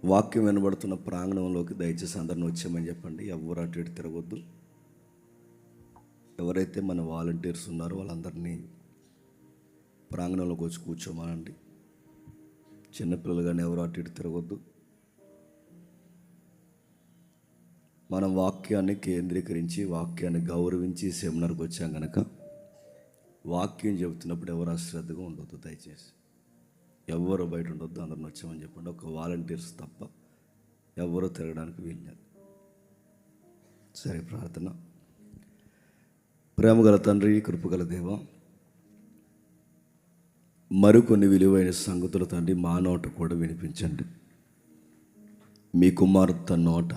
వాక్యం వినబడుతున్న ప్రాంగణంలోకి దయచేసి అందరిని వచ్చామని చెప్పండి. ఎవరు అటు ఇటు తిరగొద్దు. ఎవరైతే మన వాలంటీర్స్ ఉన్నారో వాళ్ళందరినీ ప్రాంగణంలోకి వచ్చి కూర్చోమనండి. చిన్నపిల్లలు కానీ ఎవరు అటు ఇటు తిరగొద్దు. మనం వాక్యాన్ని కేంద్రీకరించి వాక్యాన్ని గౌరవించి సెమినార్కి వచ్చాం కనుక వాక్యం చెబుతున్నప్పుడు ఎవరు అశ్రద్ధగా ఉండొద్దు. దయచేసి ఎవరు బయట ఉండొద్దు. అందరిని వచ్చామని చెప్పండి. ఒక వాలంటీర్స్ తప్ప ఎవరు తిరగడానికి వీల్లేదు. సరే, ప్రార్థన. ప్రేమగల తండ్రి, కృపగల దేవ, మరికొన్ని విలువైన సంగతులు తండ్రి మా నోట కూడా వినిపించండి. మీ కుమార్తె నోట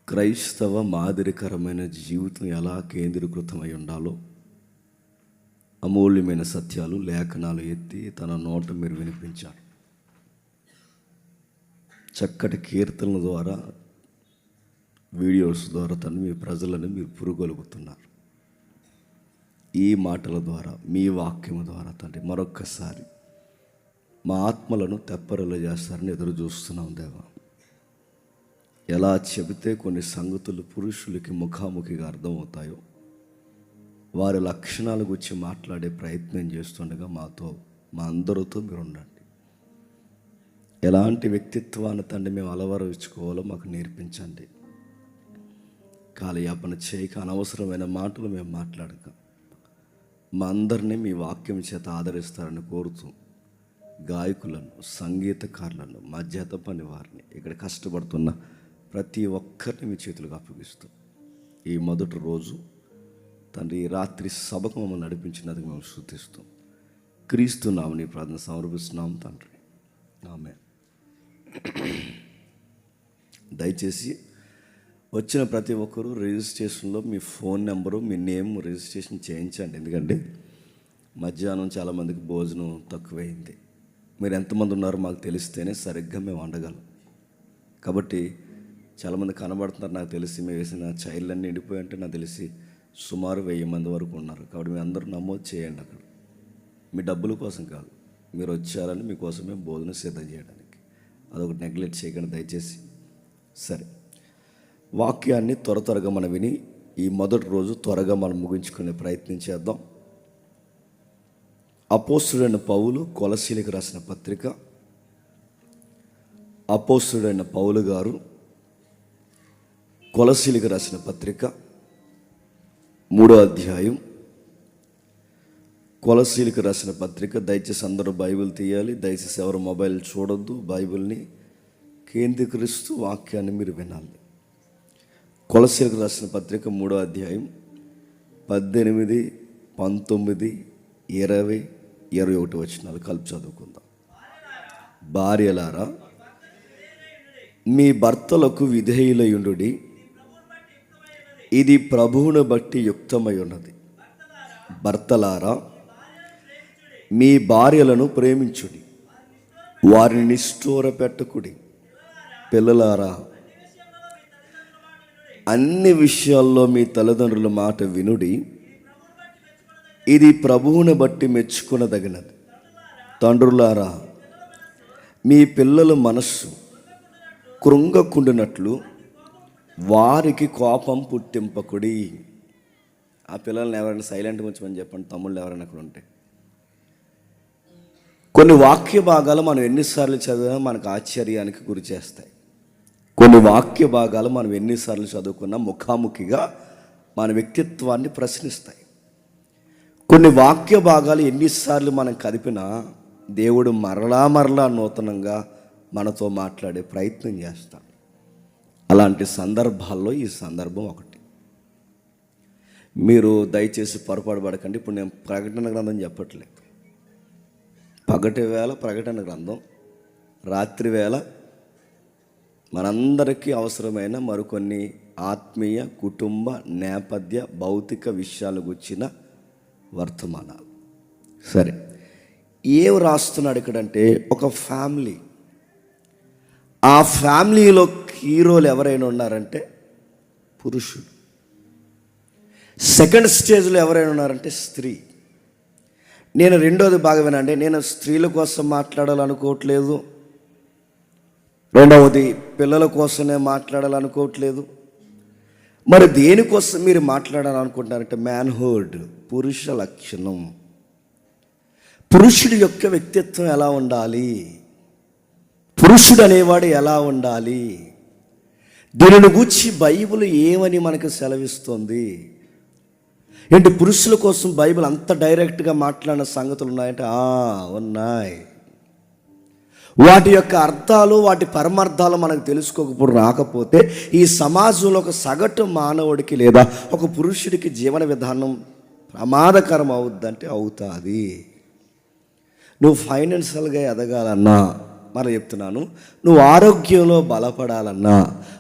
క్రైస్తవ మాదిరికరమైన జీవితం ఎలా కేంద్రీకృతమై ఉండాలో అమూల్యమైన సత్యాలు లేఖనాలు ఎత్తి తన నోట మీరు వినిపించారు. చక్కటి కీర్తనల ద్వారా, వీడియోస్ ద్వారా తను మీ ప్రజలను మీరు పురుగొలుపుతున్నారు. ఈ మాటల ద్వారా, మీ వాక్యము ద్వారా తండ్రి మరొక్కసారి మా ఆత్మలను తెప్పరిల్ల చేస్తారని ఎదురు చూస్తున్నాం దేవా. ఎలా చెబితే కొన్ని సంగతులు పురుషులకి ముఖాముఖిగా అర్థమవుతాయో వారి లక్షణాల గురించి మాట్లాడే ప్రయత్నం చేస్తుండగా మాతో, మా అందరితో మీరు ఉండండి. ఎలాంటి వ్యక్తిత్వాన్ని తండ్రి మేము అలవరించుకోవాలో మాకు నేర్పించండి. కాలయాపన చేయక అనవసరమైన మాటలు మేము మాట్లాడక మా అందరినీ మీ వాక్యం చేత ఆదరిస్తారని కోరుతూ గాయకులను, సంగీతకారులను, మధ్యత పని వారిని, ఇక్కడ కష్టపడుతున్న ప్రతి ఒక్కరిని మీ చేతులకు అప్పగిస్తూ ఈ మొదటి రోజు తండ్రి ఈ రాత్రి సభకు మమ్మల్ని నడిపించినందుకు మేము స్తుతిస్తాం. క్రీస్తు నామమున ప్రార్థన సమర్పిస్తున్నాం తండ్రి, ఆమేన్. దయచేసి వచ్చిన ప్రతి ఒక్కరూ రిజిస్ట్రేషన్లో మీ ఫోన్ నెంబరు, మీ నేమ్ రిజిస్ట్రేషన్ చేయించండి. ఎందుకంటే మధ్యాహ్నం చాలామందికి భోజనం తక్కువైంది. మీరు ఎంతమంది ఉన్నారో మాకు తెలిస్తేనే సరిగ్గా మేము వండగలం. కాబట్టి చాలామంది కనబడుతున్నారు. నాకు తెలిసి మేము వేసిన చైర్లన్నీ నిండిపోయి అంటే నాకు తెలిసి సుమారు 1000 మంది వరకు ఉన్నారు. కాబట్టి మీ అందరూ నమోదు చేయండి. అక్కడ మీ డబ్బుల కోసం కాదు, మీరు వచ్చారని మీకోసమే భోజనం సిద్ధం చేయడానికి. అదొకటి నెగ్లెక్ట్ చేయకండి దయచేసి. సరే, వాక్యాన్ని త్వరగా మనం విని ఈ మొదటి రోజు త్వరగా మనం ముగించుకునే ప్రయత్నం చేద్దాం. అపోస్తుడైన పౌలు కొలసీలకు రాసిన పత్రిక. అపోస్తుడైన పౌలు గారు కొలసీలకు రాసిన పత్రిక 3వ అధ్యాయం. కొలసీలకు రాసిన పత్రిక. దయచేసి అందరూ బైబిల్ తీయాలి. దయచేసి ఎవరు మొబైల్ చూడొద్దు. బైబిల్ని కేంద్రీకరిస్తూ వాక్యాన్ని మీరు వినాలి. కొలసీలకు రాసిన పత్రిక 3వ అధ్యాయం 18, 19, 20, 21 వచనాలు కలిపి చదువుకుందాం. భార్యలారా, మీ భర్తలకు విధేయులయుండుడి, ఇది ప్రభువును బట్టి యుక్తమై ఉన్నది. భర్తలారా, మీ భార్యలను ప్రేమించుడి, వారిని నిష్ఠూర పెట్టకుడి. పిల్లలారా, అన్ని విషయాల్లో మీ తల్లిదండ్రుల మాట వినుడి, ఇది ప్రభువును బట్టి మెచ్చుకొనదగినది. తండ్రులారా, మీ పిల్లల మనస్సు కృంగకుండినట్లు వారికి కోపం పుట్టింపకుడి. ఆ పిల్లల్ని ఎవరైనా సైలెంట్గా ఉంచమని చెప్పండి. తమ్ముళ్ళు ఎవరైనా అక్కడ ఉంటే. కొన్ని వాక్య భాగాలు మనం ఎన్నిసార్లు చదివినా మనకు ఆశ్చర్యానికి గురి చేస్తాయి. కొన్ని వాక్య భాగాలు మనం ఎన్నిసార్లు చదువుకున్నా ముఖాముఖిగా మన వ్యక్తిత్వాన్ని ప్రశ్నిస్తాయి. కొన్ని వాక్య భాగాలు ఎన్నిసార్లు మనం కదిపినా దేవుడు మరలా నూతనంగా మనతో మాట్లాడే ప్రయత్నం చేస్తాడు. అలాంటి సందర్భాల్లో ఈ సందర్భం ఒకటి. మీరు దయచేసి పొరపాటు పడకండి. ఇప్పుడు నేను ప్రకటన గ్రంథం చెప్పట్లేదు. పగటి వేళ ప్రకటన గ్రంథం, రాత్రి వేళ మనందరికీ అవసరమైన మరికొన్ని ఆత్మీయ, కుటుంబ, నేపథ్య, భౌతిక విషయాలు గుర్చిన వర్తమానాలు. సరే, ఏం రాస్తున్నాడు ఇక్కడంటే ఒక ఫ్యామిలీ. ఆ ఫ్యామిలీలో హీరోలు ఎవరైనా ఉన్నారంటే పురుషుడు. సెకండ్ స్టేజ్లో ఎవరైనా ఉన్నారంటే స్త్రీ. నేను రెండోది బాగా వినండి. నేను స్త్రీల కోసం మాట్లాడాలనుకోవట్లేదు, రెండవది, పిల్లల కోసమే మాట్లాడాలనుకోవట్లేదు. మరి దేనికోసం మీరు మాట్లాడాలనుకుంటున్నారంటే మ్యాన్హుడ్, పురుష లక్షణం. పురుషుడి యొక్క వ్యక్తిత్వం ఎలా ఉండాలి, పురుషుడు అనేవాడు ఎలా ఉండాలి, దీనిని గూర్చి బైబిల్ ఏమని మనకు సెలవిస్తుంది. ఏంటి పురుషుల కోసం బైబిల్ అంత డైరెక్ట్గా మాట్లాడిన సంగతులు ఉన్నాయంటే ఉన్నాయి. వాటి యొక్క అర్థాలు, వాటి పరమార్థాలు మనకు తెలుసుకోకపోతే రాకపోతే ఈ సమాజంలో ఒక సగటు మానవుడికి లేదా ఒక పురుషుడికి జీవన విధానం ప్రమాదకరం అవుద్దంటే అవుతుంది. నువ్వు ఫైనాన్షియల్గా ఎదగాలన్నా, మరి చెప్తున్నాను, నువ్వు ఆరోగ్యంలో బలపడాలన్నా,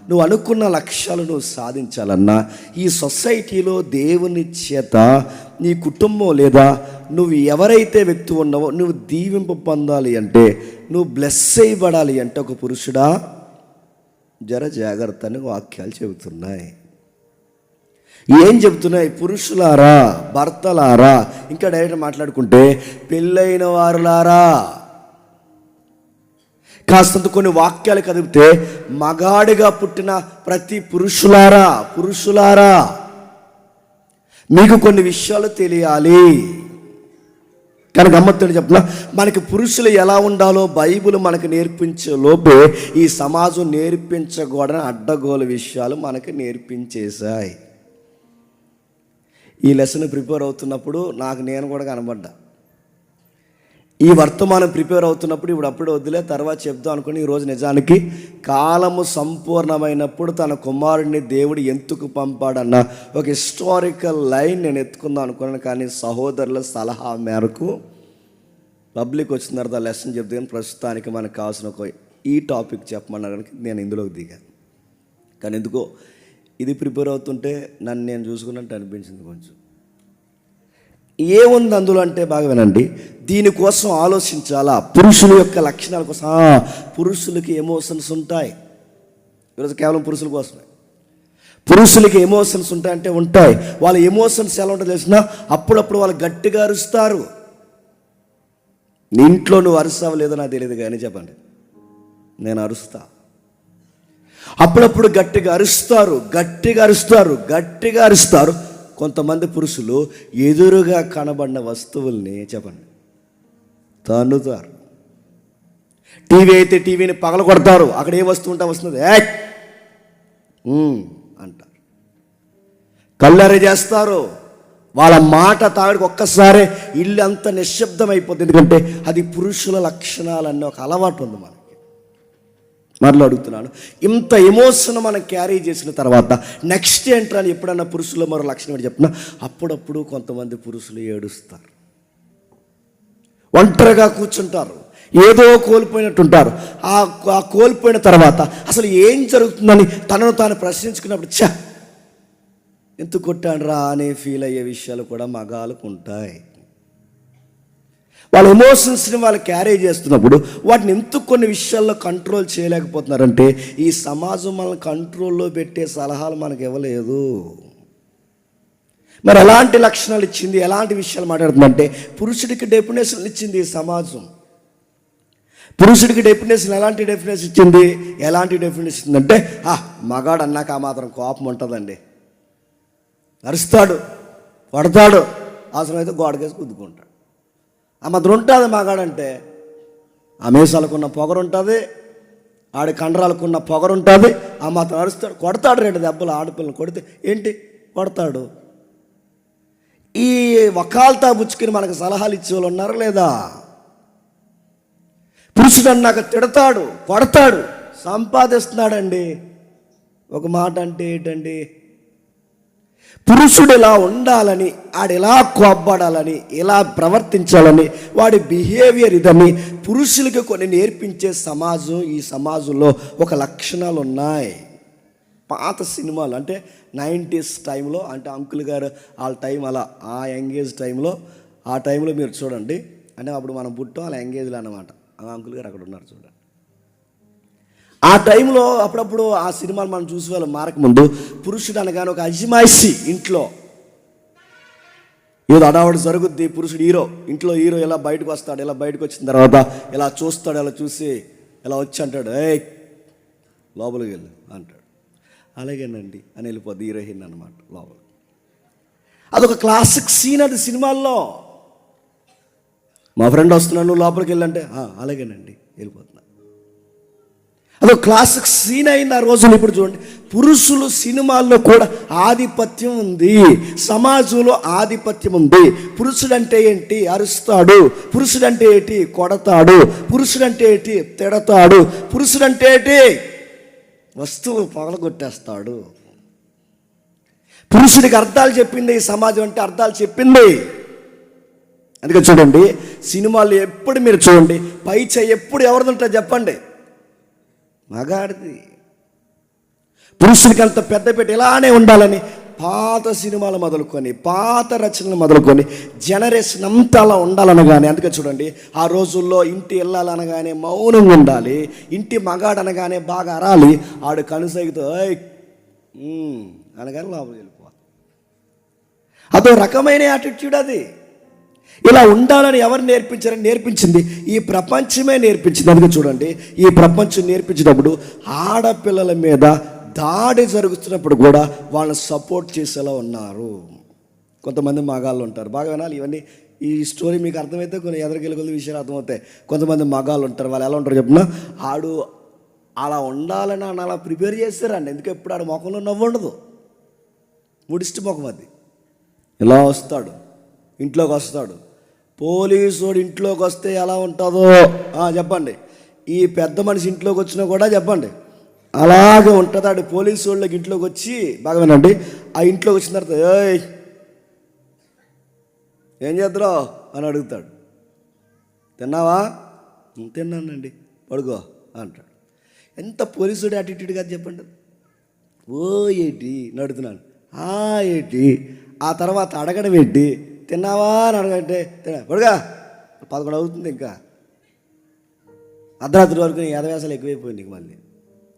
నువ్వు అనుకున్న లక్ష్యాలు నువ్వు సాధించాలన్నా, ఈ సొసైటీలో దేవుని చేత నీ కుటుంబం లేదా నువ్వు ఎవరైతే వ్యక్తి ఉన్నావో నువ్వు దీవింపు పొందాలి అంటే, నువ్వు బ్లెస్ చేయబడాలి అంటే ఒక పురుషుడా జర జాగ్రత్త అని వాక్యాలు చెబుతున్నాయి. ఏం చెబుతున్నాయి? పురుషులారా, భర్తలారా, ఇంకా డైరెక్ట్ మాట్లాడుకుంటే పెళ్ళైన వారులారా. కాస్తంత కొన్ని కదిపితే మగాడిగా పుట్టిన ప్రతి పురుషులారా మీకు కొన్ని విషయాలు తెలియాలి. కానీ గమ్మత్తు చెప్తున్నా, మనకి పురుషులు ఎలా ఉండాలో బైబిల్ మనకు నేర్పించే లోపే ఈ సమాజం నేర్పించకూడని అడ్డగోలు విషయాలు మనకి నేర్పించేశాయి. ఈ లెసన్ ప్రిపేర్ అవుతున్నప్పుడు నేను కూడా కనబడ్డా. ఈ వర్తమానం ప్రిపేర్ అవుతున్నప్పుడు ఇప్పుడు అప్పుడే వద్దులే తర్వాత చెప్దాం అనుకుని ఈరోజు నిజానికి కాలము సంపూర్ణమైనప్పుడు తన కుమారుడిని దేవుడు ఎందుకు పంపాడన్న ఒక హిస్టారికల్ లైన్ నేను ఎత్తుకుందాం అనుకున్నాను. కానీ సహోదరుల సలహా మేరకు పబ్లిక్ వచ్చిన తర్వాత లెసన్ చెప్తాను. ప్రస్తుతానికి మనకు కావాల్సిన ఒక ఈ టాపిక్ చెప్పమన్నానికి నేను ఇందులోకి దిగాను. కానీ ఎందుకో ఇది ప్రిపేర్ అవుతుంటే నన్ను నేను చూసుకున్నట్టు అనిపించింది. కొంచెం ఏముంది అందులో అంటే బాగా వినండి. దీనికోసం ఆలోచించాలా, పురుషుల యొక్క లక్షణాల కోసం. పురుషులకి ఎమోషన్స్ ఉంటాయి. ఈరోజు కేవలం పురుషుల కోసమే. పురుషులకి ఎమోషన్స్ ఉంటాయంటే ఉంటాయి. వాళ్ళ ఎమోషన్స్ ఎలా ఉంటుందో తెలిసిన, అప్పుడప్పుడు వాళ్ళు గట్టిగా అరుస్తారు. నీ ఇంట్లో నువ్వు అరుస్తావు లేదో నాకు తెలియదు, కానీ చెప్పండి, నేను అరుస్తా. అప్పుడప్పుడు గట్టిగా అరుస్తారు. కొంతమంది పురుషులు ఎదురుగా కనబడిన వస్తువుల్ని చెప్పండి తన్నుతారు. టీవీ అయితే టీవీని పగల కొడతారు. అక్కడ ఏ వస్తువు ఉంటే వస్తుంది అంటారు. కళ్ళెర చేస్తారు. వాళ్ళ మాట తాగడికి ఒక్కసారే ఇల్లు అంతా నిశ్శబ్దం అయిపోతుంది. ఎందుకంటే అది పురుషుల లక్షణాలన్నీ ఒక అలవాటు ఉంది మనకి. మరలో అడుగుతున్నాను, ఇంత ఎమోషన్ మనం క్యారీ చేసిన తర్వాత నెక్స్ట్ ఏంట్రా అని ఎప్పుడన్నా పురుషుల్లో మరో లక్షణం ఏంటి చెప్పినా, అప్పుడప్పుడు కొంతమంది పురుషులు ఏడుస్తారు. ఒంటరిగా కూర్చుంటారు, ఏదో కోల్పోయినట్టుంటారు. ఆ కోల్పోయిన తర్వాత అసలు ఏం జరుగుతుందని తనను తాను ప్రశ్నించుకున్నప్పుడు ఎందుకు కొట్టాను రా అనే ఫీల్ అయ్యే విషయాలు కూడా మగాళ్ళకు ఉంటాయి. వాళ్ళ ఎమోషన్స్ని వాళ్ళు క్యారీ చేస్తున్నప్పుడు వాటిని ఎందుకు కొన్ని విషయాల్లో కంట్రోల్ చేయలేకపోతున్నారంటే, ఈ సమాజం మనల్ని కంట్రోల్లో పెట్టే సలహాలు మనకు ఇవ్వలేదు. మరి ఎలాంటి లక్షణాలు ఇచ్చింది, ఎలాంటి విషయాలు మాట్లాడుతుందంటే, పురుషుడికి డెఫినేషన్ ఇచ్చింది ఈ సమాజం. పురుషుడికి డెఫినేషన్ ఎలాంటి డెఫినేషన్ ఇచ్చింది, ఎలాంటి డెఫినేషన్ ఇచ్చిందంటే, మగాడు అన్నాక ఆ మాత్రం కోపం ఉంటుందండి, అరుస్తాడు, పడతాడు, అవసరమైతే గోడకేసి గుద్దుకుంటాడు. ఆ మాత్రం ఉంటుంది మగాడంటే. ఆ మీసాలకున్న పొగరు ఉంటుంది, ఆడి కండరాలకున్న పొగరు ఉంటుంది. ఆ మాత్రం అరుస్తాడు, కొడతాడు. 2 దెబ్బలు ఆడపిల్లని కొడితే ఏంటి కొడతాడు. ఈ వకాల్తా బుచ్చుకుని మనకు సలహాలు ఇచ్చేవాళ్ళు ఉన్నారు లేదా? పురుషుడు అన్నాక తిడతాడు, కొడతాడు, సంపాదిస్తున్నాడండి. ఒక మాట అంటే ఏంటండి, పురుషుడు ఇలా ఉండాలని, ఆడిలా కోప్పడాలని, ఇలా ప్రవర్తించాలని, వాడి బిహేవియర్ ఇదని పురుషులకి కొన్ని నేర్పించే సమాజం. ఈ సమాజంలో ఒక లక్షణాలు ఉన్నాయి. పాత సినిమాలు అంటే 90s టైంలో, అంటే అంకుల్ గారు వాళ్ళ టైం అలా, ఆ యంగేజ్ టైంలో, ఆ టైంలో మీరు చూడండి. అంటే అప్పుడు మనం పుట్టాం వాళ్ళ యంగేజ్లో అన్నమాట. ఆ అంకుల్ గారు అక్కడ ఉన్నారు చూడండి. ఆ టైంలో అప్పుడప్పుడు ఆ సినిమాలు మనం చూసే వాళ్ళు మారకముందు పురుషుడు అనగానే ఒక అజమాయిషి, ఇంట్లో ఏదో అడావుడు జరుగుద్ది. పురుషుడు ఇంట్లో హీరో ఇలా బయటకు వస్తాడు. ఇలా బయటకు వచ్చిన తర్వాత ఇలా చూస్తాడు, ఇలా చూసి ఇలా వచ్చి అంటాడు, లోపలికి వెళ్ళు అంటాడు. అలాగేనండి అని వెళ్ళిపోద్ది హీరోయిన్ అనమాట లోపల. అదొక క్లాసిక్ సీన్ అది సినిమాల్లో. మా ఫ్రెండ్ వస్తున్నాను నువ్వు లోపలికి వెళ్ళంటే అలాగేనండి వెళ్ళిపోతున్నా. అదొక క్లాసిక్ సీన్ అయింది ఆ రోజులు. ఇప్పుడు చూడండి, పురుషులు సినిమాల్లో కూడా ఆధిపత్యం ఉంది, సమాజంలో ఆధిపత్యం ఉంది. పురుషుడంటే ఏంటి? అరుస్తాడు. పురుషుడంటే ఏంటి? కొడతాడు. పురుషుడంటే ఏంటి? తిడతాడు. పురుషుడంటే ఏంటి? వస్తువులు పగలగొట్టేస్తాడు. పురుషుడికి అర్థాలు చెప్పింది ఈ సమాజం, అంటే అర్థాలు చెప్పింది. అందుకే చూడండి, సినిమాలు ఎప్పుడు మీరు చూడండి, పై చెయ్యి ఎప్పుడు ఎవరిది ఉంటుంది చెప్పండి? మగాడిది. పురుషుడికి అంత పెద్దపేట ఇలానే ఉండాలని పాత సినిమాలు మొదలుకొని, పాత రచనలు మొదలుకొని జనరేషన్ అంతా అలా ఉండాలనగానే, అందుకే చూడండి, ఆ రోజుల్లో ఇంటి వెళ్ళాలనగానే మౌనంగా ఉండాలి, ఇంటి మగాడు అనగానే బాగా అరాలి, ఆడు కనుసైగుతో అనగానే లోపలికి వెళ్ళిపోవాలి. అదో రకమైన యాటిట్యూడ్ అది. ఇలా ఉండాలని ఎవరు నేర్పించారని నేర్పించింది ఈ ప్రపంచమే నేర్పించింది. అందుకే చూడండి, ఈ ప్రపంచం నేర్పించినప్పుడు ఆడపిల్లల మీద దాడి జరుగుతున్నప్పుడు కూడా వాళ్ళని సపోర్ట్ చేసేలా ఉన్నారు. కొంతమంది మగాళ్ళు ఉంటారు, బాగా వినాలి ఇవన్నీ. ఈ స్టోరీ మీకు అర్థమైతే కొన్ని ఎదరికెళ్ళి కొద్ది విషయాలు అర్థమవుతాయి. కొంతమంది మగాళ్ళు ఉంటారు, వాళ్ళు ఎలా ఉంటారు చెప్పిన, ఆడు అలా ఉండాలని అని అలా ప్రిపేర్ చేస్తారండి. ఎందుకు ఎప్పుడు ఆడు ముఖంలో నవ్వు ఉండదు, ముడిస్ట్ ముఖం అది. ఇలా వస్తాడు, ఇంట్లోకి వస్తాడు. పోలీసుడు ఇంట్లోకి వస్తే ఎలా ఉంటుందో చెప్పండి. ఈ పెద్ద మనిషి ఇంట్లోకి వచ్చినా కూడా చెప్పండి అలాగే ఉంటుంది. ఆడు పోలీసు వాళ్ళకి ఇంట్లోకి వచ్చి, బాగా వినండి, ఆ ఇంట్లోకి వచ్చిన తర్వాత ఏం చేద్దావు అని అడుగుతాడు. తిన్నావా? తిన్నానండి. పడుకో అంటాడు. ఎంత పోలీసుడు యాటిట్యూడ్ కాదు చెప్పండి. ఏంటి నడుతున్నాను, ఏంటి, ఆ తర్వాత అడగడం ఏంటి, తిన్నావా అని అడగంటే పడుగా 11 అవుతుంది, ఇంకా అర్ధరాత్రి వరకు యాదవ్యాసాలు ఎక్కువైపోయింది నీకు మళ్ళీ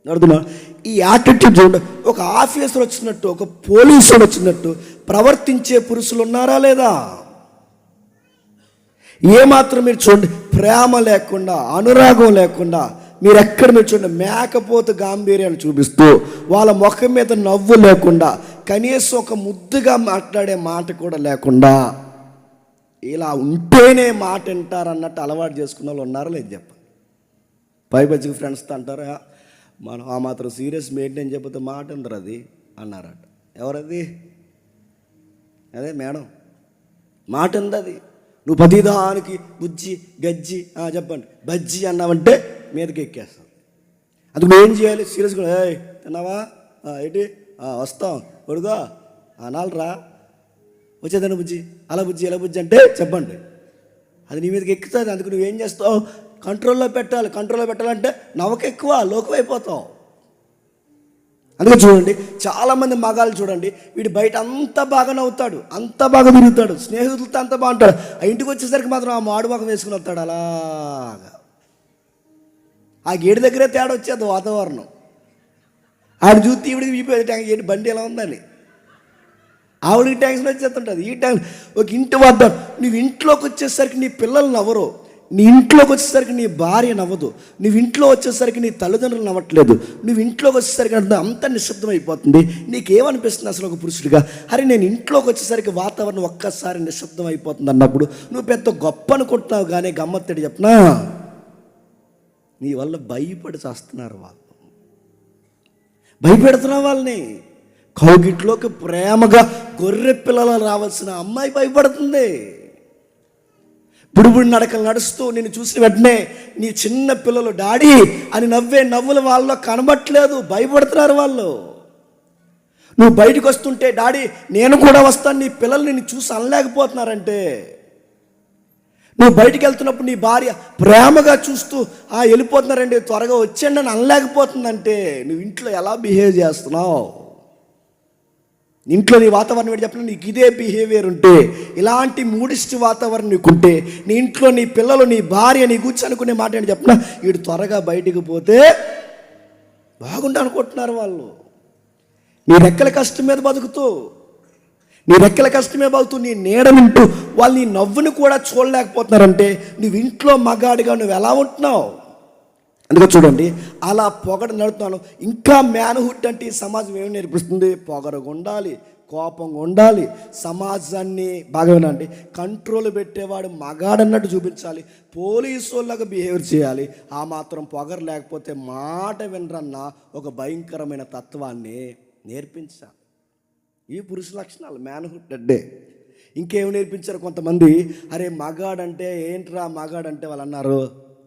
నడుతున్నాను. ఈ యాటిట్యూడ్ చూడండి, ఒక ఆఫీసర్ వచ్చినట్టు, ఒక పోలీసుడు వచ్చినట్టు ప్రవర్తించే పురుషులు ఉన్నారా లేదా? ఏమాత్రం మీరు చూడండి, ప్రేమ లేకుండా, అనురాగం లేకుండా, మీరు ఎక్కడ మీరు చూడండి, మేకపోతు గాంభీర్యాన్ని చూపిస్తూ, వాళ్ళ ముఖం మీద నవ్వు లేకుండా, కనీసం ఒక ముద్దుగా మాట్లాడే మాట కూడా లేకుండా, ఇలా ఉంటేనే మాట వింటారన్నట్టు అలవాటు చేసుకున్న వాళ్ళు ఉన్నారా లేదు చెప్పండి. పైపచ్చికి ఫ్రెండ్స్తో అంటారా, మనం ఆ మాత్రం సీరియస్ మెయింటైన్ చెప్పితే మాట ఉండరు అది అన్నారట. ఎవరది? అదే మేడం, మాట ఉంది అది. నువ్వు ప్రతిదానికి బుజ్జి గజ్జి చెప్పండి బజ్జి అన్నావంటే మీదకి ఎక్కేస్తాం. అందుకు నువ్వేం చేయాలి? సీరియస్గా తిన్నావా, ఏంటి, వస్తాం కొడుగా అనాలరా, వచ్చేదాన్ని బుజ్జి, అలా బుజ్జి ఎలా బుజ్జి అంటే చెప్పండి, అది నీ మీదకి ఎక్కుతుంది. అందుకు నువ్వేం చేస్తావు? కంట్రోల్లో పెట్టాలి. కంట్రోల్లో పెట్టాలంటే నవ్వకెక్కువ, లోకమైపోతావు. అందుకే చూడండి, చాలామంది మగాళ్ళు చూడండి, వీడు బయట అంతా బాగా నవ్వుతాడు, అంతా బాగా తిరుగుతాడు, స్నేహితులతో అంతా బాగుంటాడు, ఆ ఇంటికి వచ్చేసరికి మాత్రం ఆ మాడు ముఖం వేసుకుని వస్తాడు. అలాగా ఆ గేటు దగ్గరే తేడా వచ్చేది వాతావరణం. ఆవిడ చూస్తే ఈవిడికి వీపోయేది ట్యాంక్, ఏంటి బండి ఎలా ఉందని, ఆవిడికి ట్యాంక్స్లో వచ్చేస్తుంటుంది. ఈ ట్యాంక్ ఒక ఇంటి వద్ద నువ్వు ఇంట్లోకి వచ్చేసరికి నీ పిల్లలు నవ్వరు, నీ ఇంట్లోకి వచ్చేసరికి నీ భార్య నవ్వదు, నువ్వు ఇంట్లో వచ్చేసరికి నీ తల్లిదండ్రులు నవ్వట్లేదు, నువ్వు ఇంట్లోకి వచ్చేసరికి అంత నిశ్శబ్దం అయిపోతుంది. నీకేమనిపిస్తుంది అసలు ఒక పురుషుడిగా? అరే నేను ఇంట్లోకి వచ్చేసరికి వాతావరణం ఒక్కసారి నిశ్శబ్దం అయిపోతుంది అన్నప్పుడు నువ్వు పెద్ద గొప్ప అనుకుంటున్నావు. కానీ గమ్మత్తడి చెప్పనా, నీ వల్ల భయపడి చేస్తున్నారు వాళ్ళు, భయపెడుతున్నావు వాళ్ళని. కౌగిట్లోకి ప్రేమగా గొర్రె పిల్లలు రావాల్సిన అమ్మాయి భయపడుతుంది. బుడిబుడి నడకలు నడుస్తూ నేను చూసిన వెంటనే నీ చిన్న పిల్లలు డాడీ అని నవ్వే నవ్వులు వాళ్ళలో కనబట్లేదు, భయపడుతున్నారు వాళ్ళు. నువ్వు బయటకు వస్తుంటే డాడీ నేను కూడా వస్తాను, నీ పిల్లలు నిన్ను చూసి అనలేకపోతున్నారంటే, నువ్వు బయటికి వెళ్తున్నప్పుడు నీ భార్య ప్రేమగా చూస్తూ వెళ్ళిపోతున్నారండి త్వరగా వచ్చేయండి అని అనలేకపోతుందంటే, నువ్వు ఇంట్లో ఎలా బిహేవ్ చేస్తున్నావు? ఇంట్లో నీ వాతావరణం ఏంటి చెప్పిన, నీకు ఇదే బిహేవియర్ ఉంటే, ఇలాంటి మూడిష్టి వాతావరణం నీకుంటే, నీ ఇంట్లో నీ పిల్లలు నీ భార్య నీ కూర్చొని అనుకునే మాట ఏంటి చెప్పిన, వీడు త్వరగా బయటికి పోతే బాగుండు అనుకుంటున్నారు వాళ్ళు. నీ రెక్కల కష్టం మీద బతుకుతూ, నీ రెక్కల కష్టమే బతుకుతూ, నీ నీడ వింటూ వాళ్ళు నీ నవ్వుని కూడా చూడలేకపోతున్నారంటే, నువ్వు ఇంట్లో మగాడిగా నువ్వు ఎలా ఉంటున్నావు? అందుకే చూడండి, అలా పొగడ నడుతున్నాను. ఇంకా మ్యాన్హుడ్ అంటే ఈ సమాజం ఏమి నేర్పిస్తుంది? పొగరగా ఉండాలి, కోపంగా ఉండాలి, సమాజాన్ని బాగా వినండి కంట్రోల్ పెట్టేవాడు మగాడన్నట్టు చూపించాలి, పోలీసు వాళ్ళగా బిహేవ్ చేయాలి. ఆ మాత్రం పొగరు లేకపోతే మాట వినరన్న ఒక భయంకరమైన తత్వాన్ని నేర్పించాలి. ఈ పురుష లక్షణాలు మ్యాన్హుడ్ అంటే. ఇంకేమి నేర్పించారు కొంతమంది, అరే మగాడంటే ఏంట్రా మగాడంటే వాళ్ళు అన్నారు.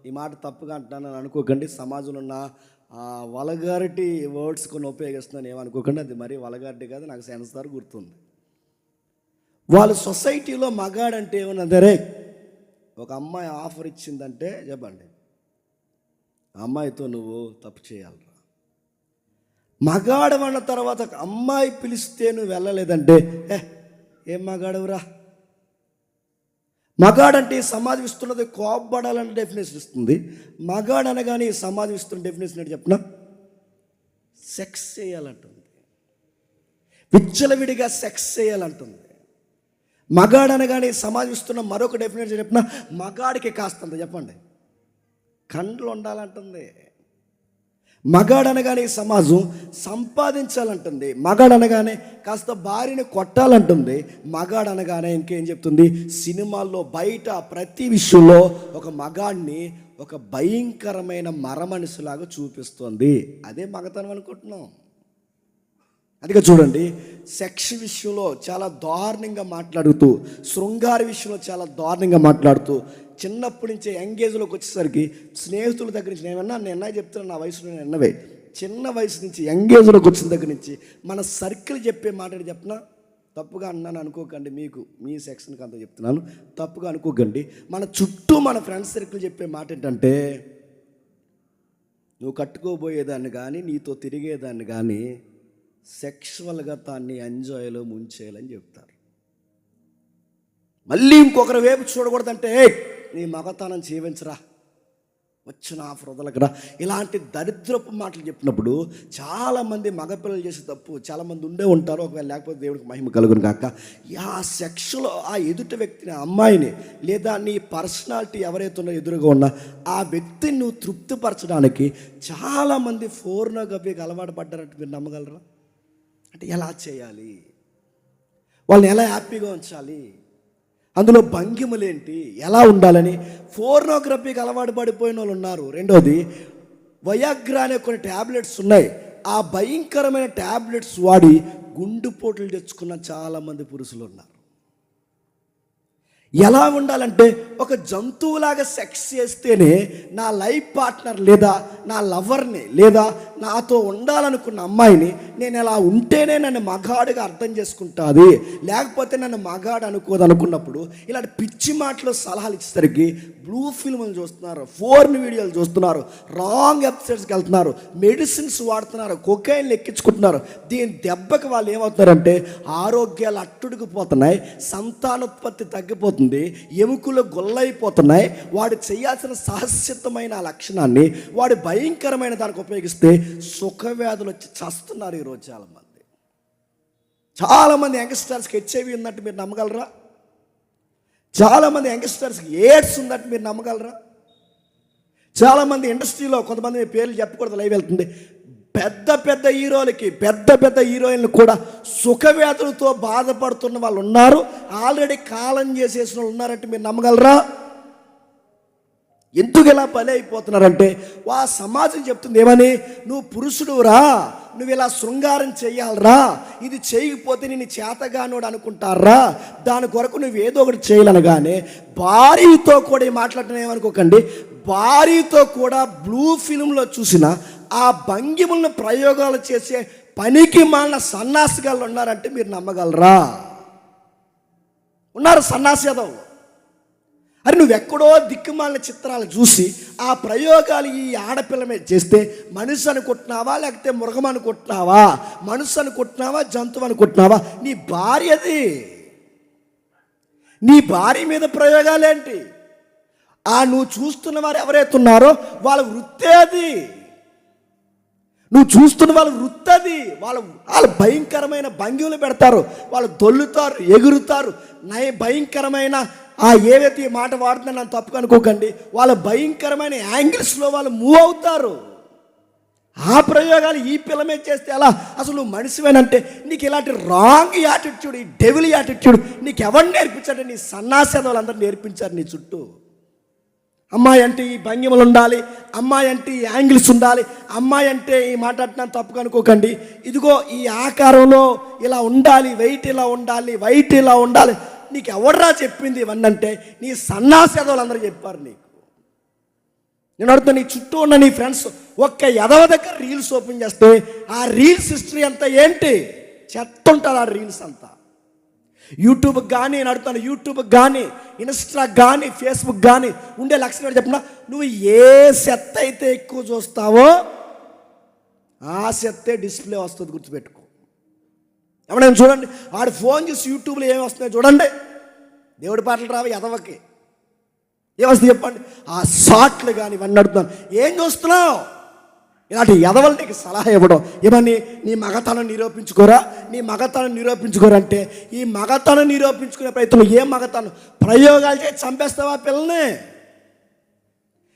ఈ మాట తప్పుగా అంటున్నాను అనుకోకండి, సమాజంలో ఉన్న వల్గారిటీ వర్డ్స్ కొన్ని ఉపయోగిస్తున్నాను ఏమనుకోకండి, అది మరీ వల్గారిటీ కాదు, నాకు సెన్సార్ గుర్తుంది. వాళ్ళ సొసైటీలో మగాడంటే ఏమన్నదరే, ఒక అమ్మాయి ఆఫర్ ఇచ్చిందంటే చెప్పండి, అమ్మాయితో నువ్వు తప్పు చేయాలరా. మగాడు అన్న తర్వాత అమ్మాయి పిలిస్తే నువ్వు వెళ్ళలేదంటే ఏం మగాడవురా. మగాడంటే ఈ సమాజం ఇస్తున్నది కోపడాలని డెఫినేషన్ ఇస్తుంది. మగాడు అనగానే ఈ సమాజం ఇస్తున్న డెఫినేషన్ ఏంటి చెప్పిన? సెక్స్ చేయాలంటుంది, విచ్చలవిడిగా సెక్స్ చేయాలంటుంది. మగాడు అనగానే సమాజం ఇస్తున్న మరొక డెఫినేషన్ చెప్పిన, మగాడికి కాస్తంత చెప్పండి కండ్లు ఉండాలంటుంది. మగాడు అనగానే సమాజం సంపాదించాలంటుంది. మగాడు అనగానే కాస్త భార్యని కొట్టాలంటుంది. మగాడు అనగానే ఇంకేం చెప్తుంది? సినిమాల్లో బయట ప్రతి విషయంలో ఒక మగాడిని ఒక భయంకరమైన మరమనిషిలాగా చూపిస్తుంది. అదే మగతనం అనుకుంటున్నాం. అందుకే చూడండి, సెక్స్ విషయంలో చాలా దారుణంగా మాట్లాడుతూ, శృంగార విషయంలో చాలా దారుణంగా మాట్లాడుతూ, చిన్నప్పటి నుంచే యంగేజ్లోకి వచ్చేసరికి స్నేహితుల దగ్గర నుంచి నేను చెప్తున్నాను, నా వయసులో నేను ఎన్నవే చిన్న వయసు నుంచి యంగేజ్లోకి వచ్చిన దగ్గర నుంచి మన సర్కిల్ చెప్పే మాట చెప్పిన తప్పుగా అన్నాను అనుకోకండి, మీకు మీ సెక్షన్కి అంతా చెప్తున్నాను, తప్పుగా అనుకోకండి. మన చుట్టూ మన ఫ్రెండ్స్ సర్కిల్ చెప్పే మాట ఏంటంటే, నువ్వు కట్టుకోబోయేదాన్ని కానీ నీతో తిరిగేదాన్ని కానీ సెక్షువల్గా తాన్ని ఎంజాయ్లో ముంచేయాలని చెప్తారు. మళ్ళీ ఇంకొకరి వైపు చూడకూడదంటే, నీ మగతనం జీవించరా, వచ్చిన ఆఫర్ వదలకరా, ఇలాంటి దరిద్రపు మాటలు చెప్పినప్పుడు చాలామంది మగపిల్లలు చేసే తప్పు చాలామంది ఉండే ఉంటారు. ఒకవేళ లేకపోతే దేవుడికి మహిమ కలుగును కాక, ఆ సెక్షలో ఆ ఎదుటి వ్యక్తిని, అమ్మాయిని లేదా నీ పర్సనాలిటీ ఎవరైతే ఉన్నారో ఎదురుగా ఉన్నా ఆ వ్యక్తిని నువ్వు తృప్తిపరచడానికి చాలామంది ఫోర్నోగ్రఫీకి అలవాటు పడ్డారంటే మీరు నమ్మగలరా? అంటే ఎలా చేయాలి, వాళ్ళని ఎలా హ్యాపీగా ఉంచాలి, అందులో భంగిమలేంటి, ఎలా ఉండాలని ఫోర్నోగ్రఫీకి అలవాటు పడిపోయిన వాళ్ళు ఉన్నారు. రెండోది, వయాగ్రా అనే కొన్ని ట్యాబ్లెట్స్ ఉన్నాయి. ఆ భయంకరమైన ట్యాబ్లెట్స్ వాడి గుండెపోట్లు తెచ్చుకున్న చాలామంది పురుషులు ఉన్నారు. ఎలా ఉండాలంటే, ఒక జంతువులాగా సెక్స్ చేస్తేనే నా లైఫ్ పార్ట్నర్ లేదా నా లవర్ని లేదా నాతో ఉండాలనుకున్న అమ్మాయిని నేను ఎలా ఉంటేనే నన్ను మగాడుగా అర్థం చేసుకుంటుంది, లేకపోతే నన్ను మగాడు అనుకోదు అనుకున్నప్పుడు ఇలాంటి పిచ్చి మాటలు సలహాలు ఇచ్చేసరికి బ్లూ ఫిల్మ్లు చూస్తున్నారు, ఫోర్న్ వీడియోలు చూస్తున్నారు, రాంగ్ వెబ్సైట్స్కి వెళ్తున్నారు, మెడిసిన్స్ వాడుతున్నారు, కొకైన్లు ఎక్కించుకుంటున్నారు. దీని దెబ్బకి వాళ్ళు ఏమవుతున్నారంటే ఆరోగ్యాలు అట్టుడికిపోతున్నాయి, సంతానోత్పత్తి తగ్గిపోతుంది, ఎముకలు గొల్లైపోతున్నాయి. వాడు చేయాల్సిన సహసిద్ధమైన లక్షణాన్ని వాడు భయంకరమైన దానికి ఉపయోగిస్తే సుఖవ్యాధులు వచ్చి చస్తున్నారు ఈరోజు చాలామంది యంగ్స్టర్స్కి హెచ్ఐవి ఉన్నట్టు మీరు నమ్మగలరా? చాలామంది యంగ్స్టర్స్కి ఎయిడ్స్ ఉన్నట్టు మీరు నమ్మగలరా? చాలామంది ఇండస్ట్రీలో కొంతమంది పేర్లు చెప్పకూడదు, లైవ్ వెళ్తుంది, పెద్ద పెద్ద హీరోలకి పెద్ద పెద్ద హీరోయిన్లు కూడా సుఖవ్యాధులతో బాధపడుతున్న వాళ్ళు ఉన్నారు, ఆల్రెడీ కాలం చేసేసిన వాళ్ళు ఉన్నారంటే మీరు నమ్మగలరా? ఎందుకు ఇలా బలి అయిపోతున్నారంటే ఆ సమాజం చెప్తుంది ఏమని, నువ్వు పురుషుడురా, నువ్వు ఇలా శృంగారం చెయ్యాలరా, ఇది చేయకపోతే నేను చేతగానోడు అనుకుంటారా, దాని కొరకు నువ్వు ఏదో ఒకటి చేయాలనగానే భార్యతో కూడా ఈ మాట్లాడటం ఏమనుకోకండి, భార్యతో కూడా బ్లూ ఫిల్మ్లో చూసిన ఆ భంగిములను ప్రయోగాలు చేసే పనికి మాలిన సన్నాసిగాళ్ళు ఉన్నారంటే మీరు నమ్మగలరా? ఉన్నారు సన్నాసి యాదవులు. అరే నువ్వెక్కడో దిక్కుమాలిన చిత్రాలు చూసి ఆ ప్రయోగాలు ఈ ఆడపిల్ల మీద చేస్తే మనిషి అనుకుంటున్నావా, లేకపోతే మృగం అనుకుంటున్నావా, మనుషు అనుకుంటున్నావా, జంతువు అనుకుంటున్నావా? నీ భార్యది, నీ భార్య మీద ప్రయోగాలేంటి? నువ్వు చూస్తున్న వారు ఎవరైతే ఉన్నారో వాళ్ళ వృత్తే అది, నువ్వు చూస్తున్న వాళ్ళ వృత్తి అది. వాళ్ళు భయంకరమైన భంగిమలు పెడతారు, వాళ్ళు దొల్లుతారు, ఎగురుతారు, భయంకరమైన ఏవైతే ఈ మాట వాడుతున్నా నన్ను తప్పుగా అనుకోకండి, వాళ్ళ భయంకరమైన యాంగిల్స్లో వాళ్ళు మూవ్ అవుతారు. ఆ ప్రయోగాలు ఈ పిల్ల మీద చేస్తే ఎలా? అసలు నువ్వు మనిషివేనంటే నీకు ఇలాంటి రాంగ్ యాటిట్యూడ్, ఈ డెవిల్ యాటిట్యూడ్ నీకు ఎవరు నేర్పించారంటే నీ సన్నాసేద వాళ్ళందరూ నేర్పించారు నీ చుట్టూ. అమ్మాయి అంటే ఈ భంగిమలు ఉండాలి, అమ్మాయి అంటే ఈ యాంగిల్స్ ఉండాలి, అమ్మాయి అంటే ఈ మాట్లాడినా తప్పుగా అనుకోకండి. ఇదిగో ఈ ఆకారంలో ఇలా ఉండాలి, వెయిట్ ఇలా ఉండాలి, వైట్ ఇలా ఉండాలి. నీకు ఎవడరా చెప్పింది ఇవన్నీ అంటే నీ సన్నాసేద వాళ్ళందరూ చెప్పారు నీకు. నేను అడుగుతా, నీ చుట్టూ ఉన్న నీ ఫ్రెండ్స్ ఒక్క ఎదవ దగ్గర రీల్స్ ఓపెన్ చేస్తే ఆ రీల్స్ హిస్టరీ అంతా ఏంటి? చెత్త ఉంటుంది ఆ రీల్స్ అంతా. యూట్యూబ్కి కానీ నేను అడుగుతాను, యూట్యూబ్కి కానీ ఇన్స్టాకి కానీ ఫేస్బుక్ కానీ ఉండే లక్షణం చెప్పిన, నువ్వు ఏ చెత్త అయితే ఎక్కువ చూస్తావో ఆ చెత్తే డిస్ప్లే వస్తుంది, గుర్తుపెట్టుకో. ఎవరైనా చూడండి, ఆడు ఫోన్ చూసి యూట్యూబ్లో ఏమి వస్తున్నాయో చూడండి. దేవుడి పాటలు రావు ఎదవకి, ఏమొస్తుంది చెప్పండి? ఆ షార్ట్లు కానీ ఇవన్నీ అడుగుతున్నాను. ఏం చూస్తున్నావు? ఇలాంటి ఎదవలు నీకు సలహా ఇవ్వడం ఏమని? నీ మగతనం నిరూపించుకోరా, నీ మగతనం నిరూపించుకోరంటే ఈ మగతనం నిరూపించుకునే ప్రయత్నం. ఏ మగతనం? ప్రయోగాలు చేసి చంపేస్తావా పిల్లని?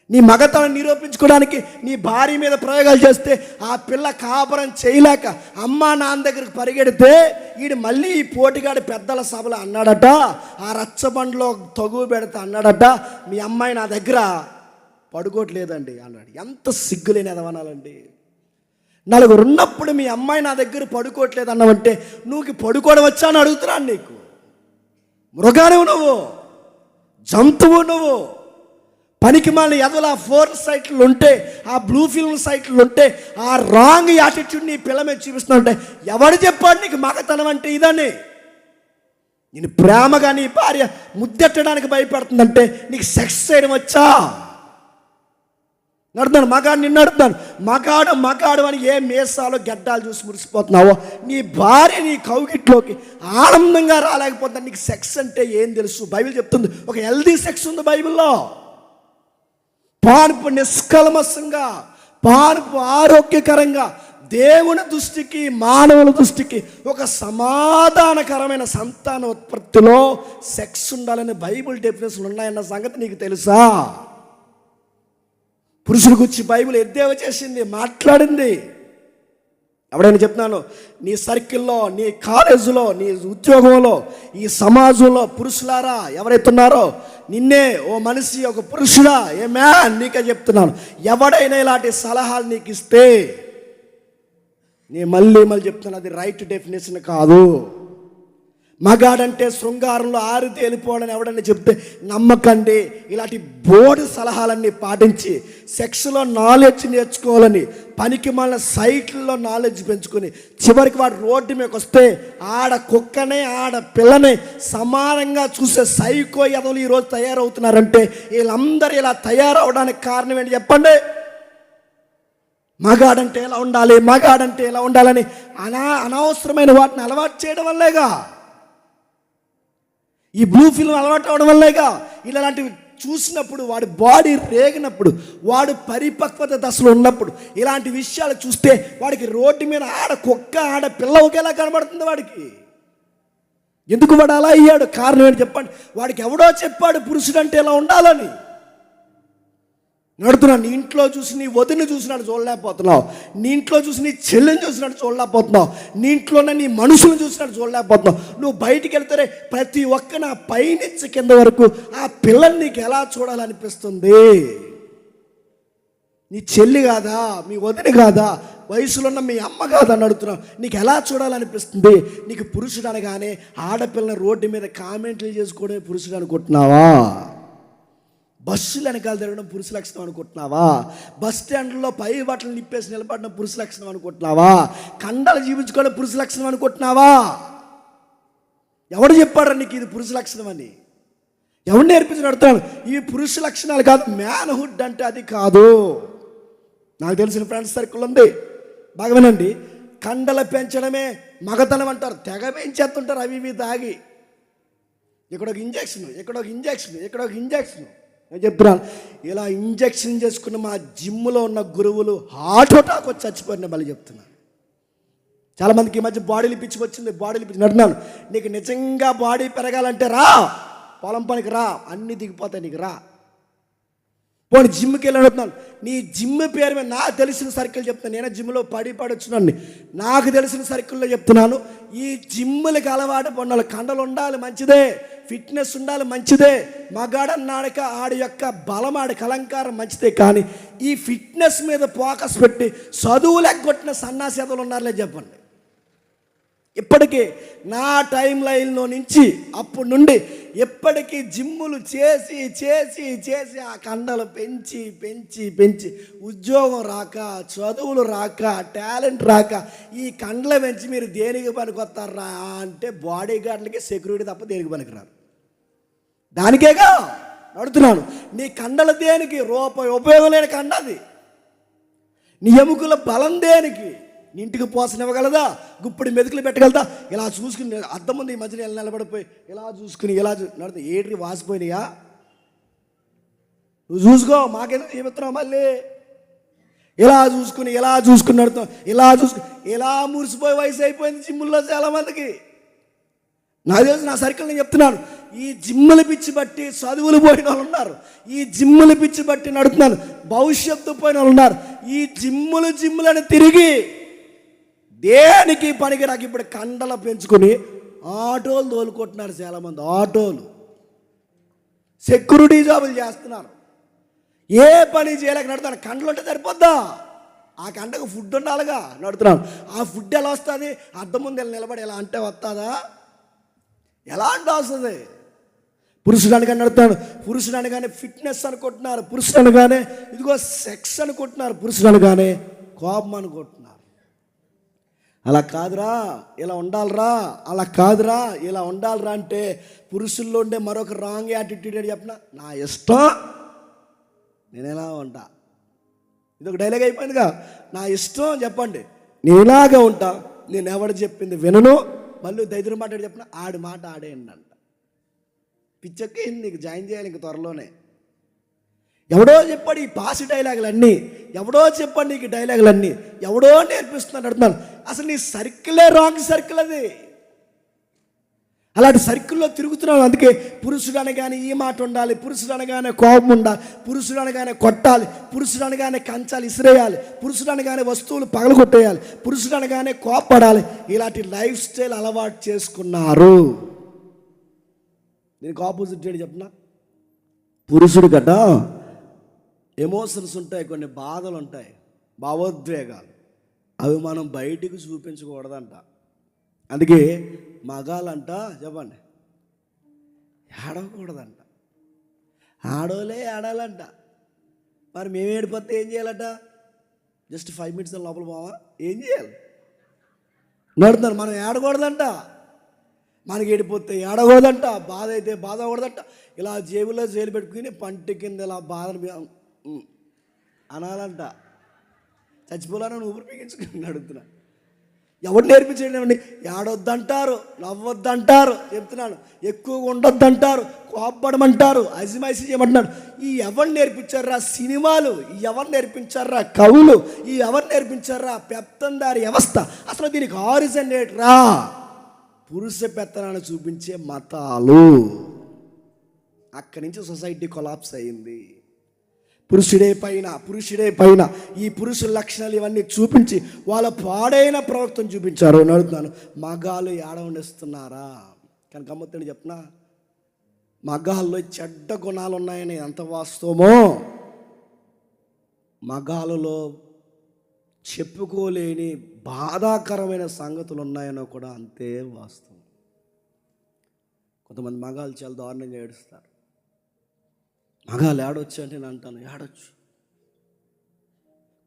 నీ మగతనం నిరూపించుకోవడానికి నీ భార్య మీద ప్రయోగాలు చేస్తే ఆ పిల్ల కాపురం చేయలేక అమ్మా నాన్న దగ్గరికి పరిగెడితే వీడు మళ్ళీ ఈ పోటీగాడి పెద్దల సభలో అన్నాడట, ఆ రచ్చబండ్లో తగువ పెడతా అన్నాడట, మీ అమ్మాయి నా దగ్గర పడుకోవట్లేదండి అన్నాడు. ఎంత సిగ్గులేని ఎదవనాలండి. నలుగురు ఉన్నప్పుడు మీ అమ్మాయి నా దగ్గర పడుకోవట్లేదు అన్నావంటే నువ్వు పడుకోవడం వచ్చా అని అడుగుతున్నాను. నీకు మృగానువు, నువ్వు జంతువు, నువ్వు పనికి మళ్ళీ ఎదల ఫోర్న్ సైట్లు ఉంటే, ఆ బ్లూ ఫిల్మ్ సైట్లు ఉంటే ఆ రాంగ్ యాటిట్యూడ్ నీ పిల్ల మీద చూపిస్తున్నా ఉంటే ఎవడు చెప్పాడు నీకు మగతనం అంటే ఇదని? నేను ప్రేమగా నీ భార్య ముద్దెట్టడానికి భయపడుతుందంటే నీకు సెక్స్ చేయడం వచ్చా? నడుతున్నాను మగాడు, నిన్ను అడుగుతాను, మగాడు అని ఏ మేసాలో గడ్డాలు చూసి మురిసిపోతున్నావో నీ భార్య నీ కౌగిట్లోకి ఆనందంగా రాలేకపోతున్నా. నీకు సెక్స్ అంటే ఏం తెలుసు? బైబిల్ చెప్తుంది ఒక హెల్దీ సెక్స్ ఉంది బైబిల్లో. పానుపు నిష్కల్మషంగా, పానుపు ఆరోగ్యకరంగా, దేవుని దృష్టికి మానవుల దృష్టికి ఒక సమాధానకరమైన సంతాన ఉత్పత్తిలో సెక్స్ ఉండాలని బైబిల్ డెఫినేషన్లు ఉన్నాయన్న సంగతి నీకు తెలుసా? పురుషుల గురించి బైబిల్ ఎద్దేవా చేసింది, మాట్లాడింది. ఎవడైనా చెప్తున్నాను, నీ సర్కిల్లో, నీ కాలేజీలో, నీ ఉద్యోగంలో, ఈ సమాజంలో పురుషులారా ఎవరైతున్నారో నిన్నే ఓ మనిషి, ఒక పురుషుడా, ఏ మ్యాన్ నీకే చెప్తున్నాను, ఎవడైనా ఇలాంటి సలహాలు నీకు ఇస్తే నేను మళ్ళీ చెప్తున్నాను, అది రైట్ డెఫినేషన్ కాదు. మగాడంటే శృంగారంలో ఆరితేలిపోవాలని ఎవడన్నా చెప్తే నమ్మకండి. ఇలాంటి బోర్డు సలహాలన్నీ పాటించి సెక్స్లో నాలెడ్జ్ నేర్చుకోవాలని పనికి మళ్ళీ సైట్లలో నాలెడ్జ్ పెంచుకొని చివరికి వాడు రోడ్డు మీదకి వస్తే ఆడ కుక్కనే ఆడ పిల్లనే సమానంగా చూసే సైకో ఎదవలు ఈరోజు తయారవుతున్నారంటే వీళ్ళందరూ ఇలా తయారవడానికి కారణం ఏంటి చెప్పండి? మగాడంటే ఎలా ఉండాలి, మగాడంటే ఎలా ఉండాలని అనవసరమైన వాటిని అలవాటు చేయడం వల్లేగా, ఈ బ్లూ ఫిల్మ్ అలవాటు అవడం వల్లేగా. ఇలాంటివి చూసినప్పుడు వాడి బాడీ రేగినప్పుడు, వాడు పరిపక్వత దశలో ఉన్నప్పుడు ఇలాంటి విషయాలు చూస్తే వాడికి రోడ్డు మీద ఆడ కుక్క ఆడ పిల్ల ఒకేలా కనబడుతుంది. వాడికి ఎందుకు వాడు అలా అయ్యాడు? కారణం ఏంటి చెప్పండి? వాడికి ఎవడో చెప్పాడు పురుషుడు అంటే ఎలా ఉండాలని. నడుతున్నాను, నీ ఇంట్లో చూసి నీ వదిని చూసినట్టు చూడలేకపోతున్నావు, నీ ఇంట్లో చూసి నీ చెల్లిని చూసినట్టు చూడలేకపోతున్నావు, నీ ఇంట్లోనే నీ మనుషులను చూసినట్టు చూడలేకపోతున్నావు. నువ్వు బయటికి వెళ్తే ప్రతి ఒక్క నా పైనుంచి కింద వరకు ఆ పిల్లని నీకు ఎలా చూడాలనిపిస్తుంది? నీ చెల్లి కాదా, మీ వదిని కాదా, వయసులో ఉన్న మీ అమ్మ కాదా అని అడుగుతున్నావు. నీకు ఎలా చూడాలనిపిస్తుంది? నీకు పురుషుడు అనగానే ఆడపిల్లని రోడ్డు మీద కామెంట్లు చేసుకోవడమే పురుషుడు అనుకుంటున్నావా? బస్సులు వెనకాల తిరగడం పురుష లక్షణం అనుకుంటున్నావా? బస్ స్టాండ్లో పై బట్టలు నిప్పేసి నిలబడడం పురుష లక్షణం అనుకుంటున్నావా? కండలు జీవించుకోవడం పురుష లక్షణం అనుకుంటున్నావా? ఎవడు చెప్పాడు నీకు ఇది పురుష లక్షణం అని? ఎవరు నేర్పించి అడుగుతాను? ఇవి పురుష లక్షణాలు కాదు, మ్యాన్హుడ్ అంటే అది కాదు. నాకు తెలిసిన ఫ్రెండ్స్ సర్కిల్ ఉంది, బాగా వినండి. కండలు పెంచడమే మగతనం అంటారు, తెగ పెంచేస్తుంటారు అవి ఇవి తాగి. ఇక్కడొక ఇంజక్షన్, ఇక్కడొక ఇంజక్షన్, ఇక్కడొక ఇంజక్షన్. నేను చెప్తున్నాను, ఇలా ఇంజక్షన్ చేసుకున్న మా జిమ్లో ఉన్న గురువులు హార్ట్ అటాక్ వచ్చి చచ్చిపోయిన మళ్ళీ చెప్తున్నాను. చాలామందికి ఈ మధ్య బాడీలు పిచ్చి వచ్చింది, బాడీలు పిచ్చి. నడున్నాను, నీకు నిజంగా బాడీ పెరగాలంటే రా, పొలం పనికి రా, అన్నీ దిగిపోతాయి నీకు రా. పోనీ జిమ్కి వెళ్ళి అడుగుతున్నాను, నీ జిమ్ పేరు మీద నాకు తెలిసిన సర్కిల్ చెప్తాను. నేనే జిమ్లో పడి వచ్చినాను, నాకు తెలిసిన సర్కిల్లో చెప్తున్నాను. ఈ జిమ్ములకి అలవాటు పడిన కండలు ఉండాలి మంచిదే, ఫిట్నెస్ ఉండాలి మంచిదే, మగాడన్నాడక ఆడి యొక్క బలం ఆడి అలంకారం మంచిదే. కానీ ఈ ఫిట్నెస్ మీద ఫోకస్ పెట్టి చదువులు ఎగ్గొట్టిన సన్నాసేతలు ఉన్నారులే చెప్పండి. ఇప్పటికీ నా టైం లైన్లో నుంచి అప్పటి నుండి ఎప్పటికీ జిమ్ములు చేసి చేసి చేసి ఆ కండలు పెంచి పెంచి పెంచి ఉద్యోగం రాక, చదువులు రాక, టాలెంట్ రాక ఈ కండలు పెంచి మీరు దేనికి పనికొస్తారా అంటే బాడీ గార్డులకి సెక్యూరిటీ తప్ప దేనికి పనికిరారు. దానికేగా నడుతున్నాను. నీ కండలు దేనికి? రూపాయి ఉపయోగం లేని కండది. నీ ఎముకల బలం దేనికి? ఇంటికి పోసన ఇవ్వగలదా? గుప్పుడు మెతుకులు పెట్టగలదా? ఇలా చూసుకుని అద్దం ముందు ఈ మధ్యన ఎలా నిలబడిపోయి ఇలా చూసుకుని ఇలా నడుతుంది. ఏడ్రి వాసిపోయినాయా? నువ్వు చూసుకో, మాకెందుకు చెబుతున్నావు మళ్ళీ? ఇలా చూసుకుని నడుతాం, ఇలా మురిసిపోయి వయసు అయిపోయింది జిమ్ముల్లో చాలామందికి. నాకు తెలుసు, నా సర్కిల్ నేను చెప్తున్నాను. ఈ జిమ్ములు పిచ్చి బట్టి చదువులు పోయిన వాళ్ళు ఉన్నారు, ఈ జిమ్ములు పిచ్చి బట్టి నడుతున్నాను భవిష్యత్తు పోయిన వాళ్ళు ఉన్నారు. ఈ జిమ్ములని తిరిగి దేనికి పనికి రాక ఇప్పుడు కండలు పెంచుకొని ఆటోలు తోలుకుంటున్నారు చాలామంది. ఆటోలు, సెక్యూరిటీ జాబులు చేస్తున్నారు. ఏ పని చేయలేక నడుతాను. కండలు ఉంటే సరిపోద్దా? ఆ కండకు ఫుడ్ ఉండాలిగా. నడుతున్నాను. ఆ ఫుడ్ ఎలా వస్తుంది? అద్దం ముందు నిలబడి ఎలా అంటే వస్తుందా? ఎలా అంటే వస్తుంది? పురుషుడు అనగానే నడుతాడు, పురుషుడు అనగానే ఫిట్నెస్ అనుకుంటున్నారు, పురుషుడు అనగానే ఇదిగో సెక్స్ అనుకుంటున్నారు, పురుషుడు అనగానే కోపం అనుకుంటున్నారు. అలా కాదురా ఇలా ఉండాలిరా, అలా కాదురా ఇలా ఉండాలిరా అంటే పురుషుల్లో ఉండే మరొక రాంగ్ యాటిట్యూడ్ అని చెప్పిన, నా ఇష్టం నేను ఎలా ఉంటా. ఇది ఒక డైలాగ్ అయిపోయిందిగా. నా ఇష్టం చెప్పండి, నేను ఇలాగే ఉంటా, నేను ఎవడు చెప్పింది వినను. మళ్ళీ ధైర్యం మాట్లాడి చెప్పిన ఆడి మాట ఆడేయండి అంట. పిచ్చెక్కి నీకు జాయిన్ చేయాలి ఇంక త్వరలోనే. ఎవడో చెప్పాడు ఈ పాసి డైలాగులన్నీ, ఎవడో చెప్పాడు నీకు డైలాగులన్నీ, ఎవడో నేర్పిస్తున్నాడు అడుగుతున్నాను. అసలు నీ సర్కిలే రాంగ్ సర్కిల్ అది. అలాంటి సర్కిల్లో తిరుగుతున్నాను. అందుకే పురుషుడు అనగానే ఈ మాట ఉండాలి, పురుషుడు అనగానే కోపం ఉండాలి, పురుషుడు అనగానే కొట్టాలి, పురుషుడు అనగానే కంచాలు ఇసిరేయాలి, పురుషుడు అనగానే వస్తువులు పగలగొట్టేయాలి, పురుషుడు అనగానే కోపడాలి. ఇలాంటి లైఫ్ స్టైల్ అలవాటు చేసుకున్నారు. దీనికి ఆపోజిట్ ఏంటి చెప్పిన, పురుషుడు గట ఎమోషన్స్ ఉంటాయి, కొన్ని బాధలు ఉంటాయి, భావోద్వేగాలు, అవి మనం బయటికి చూపించకూడదంట. అందుకే మగాలంట చెప్పండి ఏడవకూడదంట, ఆడోలే ఆడాలంట. మరి మేము ఏడిపోతే ఏం చేయాలట? జస్ట్ 5 minutes లోపల పోవా? ఏం చేయాలి? నడుతున్నారు. మనం ఏడకూడదంట, మనకి ఏడిపోతే ఏడకూడదంట, బాధ అయితే బాధ కూడదంట. ఇలా జేబులో జైలు పెట్టుకుని పంటి కింద ఇలా బాధను అనాలంట. చచ్చిపోవాలని ఊపిరి పీకించుకుని అడుగుతున్నా. ఎవరు నేర్పించండి? ఏడొద్దంటారు, నవ్వొద్దంటారు, చెప్తున్నాను, ఎక్కువగా ఉండొద్దంటారు, కోపడమంటారు, అజిమైసి చేయమంటున్నారు. ఈ ఎవరు నేర్పించారా సినిమాలు? ఈ ఎవరు నేర్పించారా కవులు? ఈ ఎవరు నేర్పించారా పెత్తందారి వ్యవస్థ? అసలు దీనికి ఆరిజిన్ ఏంట్రా? పురుష పెత్తనాన్ని చూపించే మతాలు. అక్కడి నుంచి సొసైటీ కొలాప్స్ అయింది. పురుషుడే పైన ఈ పురుషుల లక్షణాలు ఇవన్నీ చూపించి వాళ్ళ పాడైన ప్రవక్తను చూపించారు. అని అడుగుతున్నాను, మగాళ్ళు ఏడ వండిస్తున్నారా? కానీ గమ్మత్తని చెప్పిన, మగాళ్ళలో చెడ్డ గుణాలు ఉన్నాయని ఎంత వాస్తవమో, మగాళ్ళలో చెప్పుకోలేని బాధాకరమైన సంగతులు ఉన్నాయనో కూడా అంతే వాస్తవం. కొంతమంది మగాళ్ళు చాలా దారుణంగా ఏడుస్తారు. మగాళ్ళు ఏడవచ్చు అంటే నేను అంటాను, ఏడవచ్చు.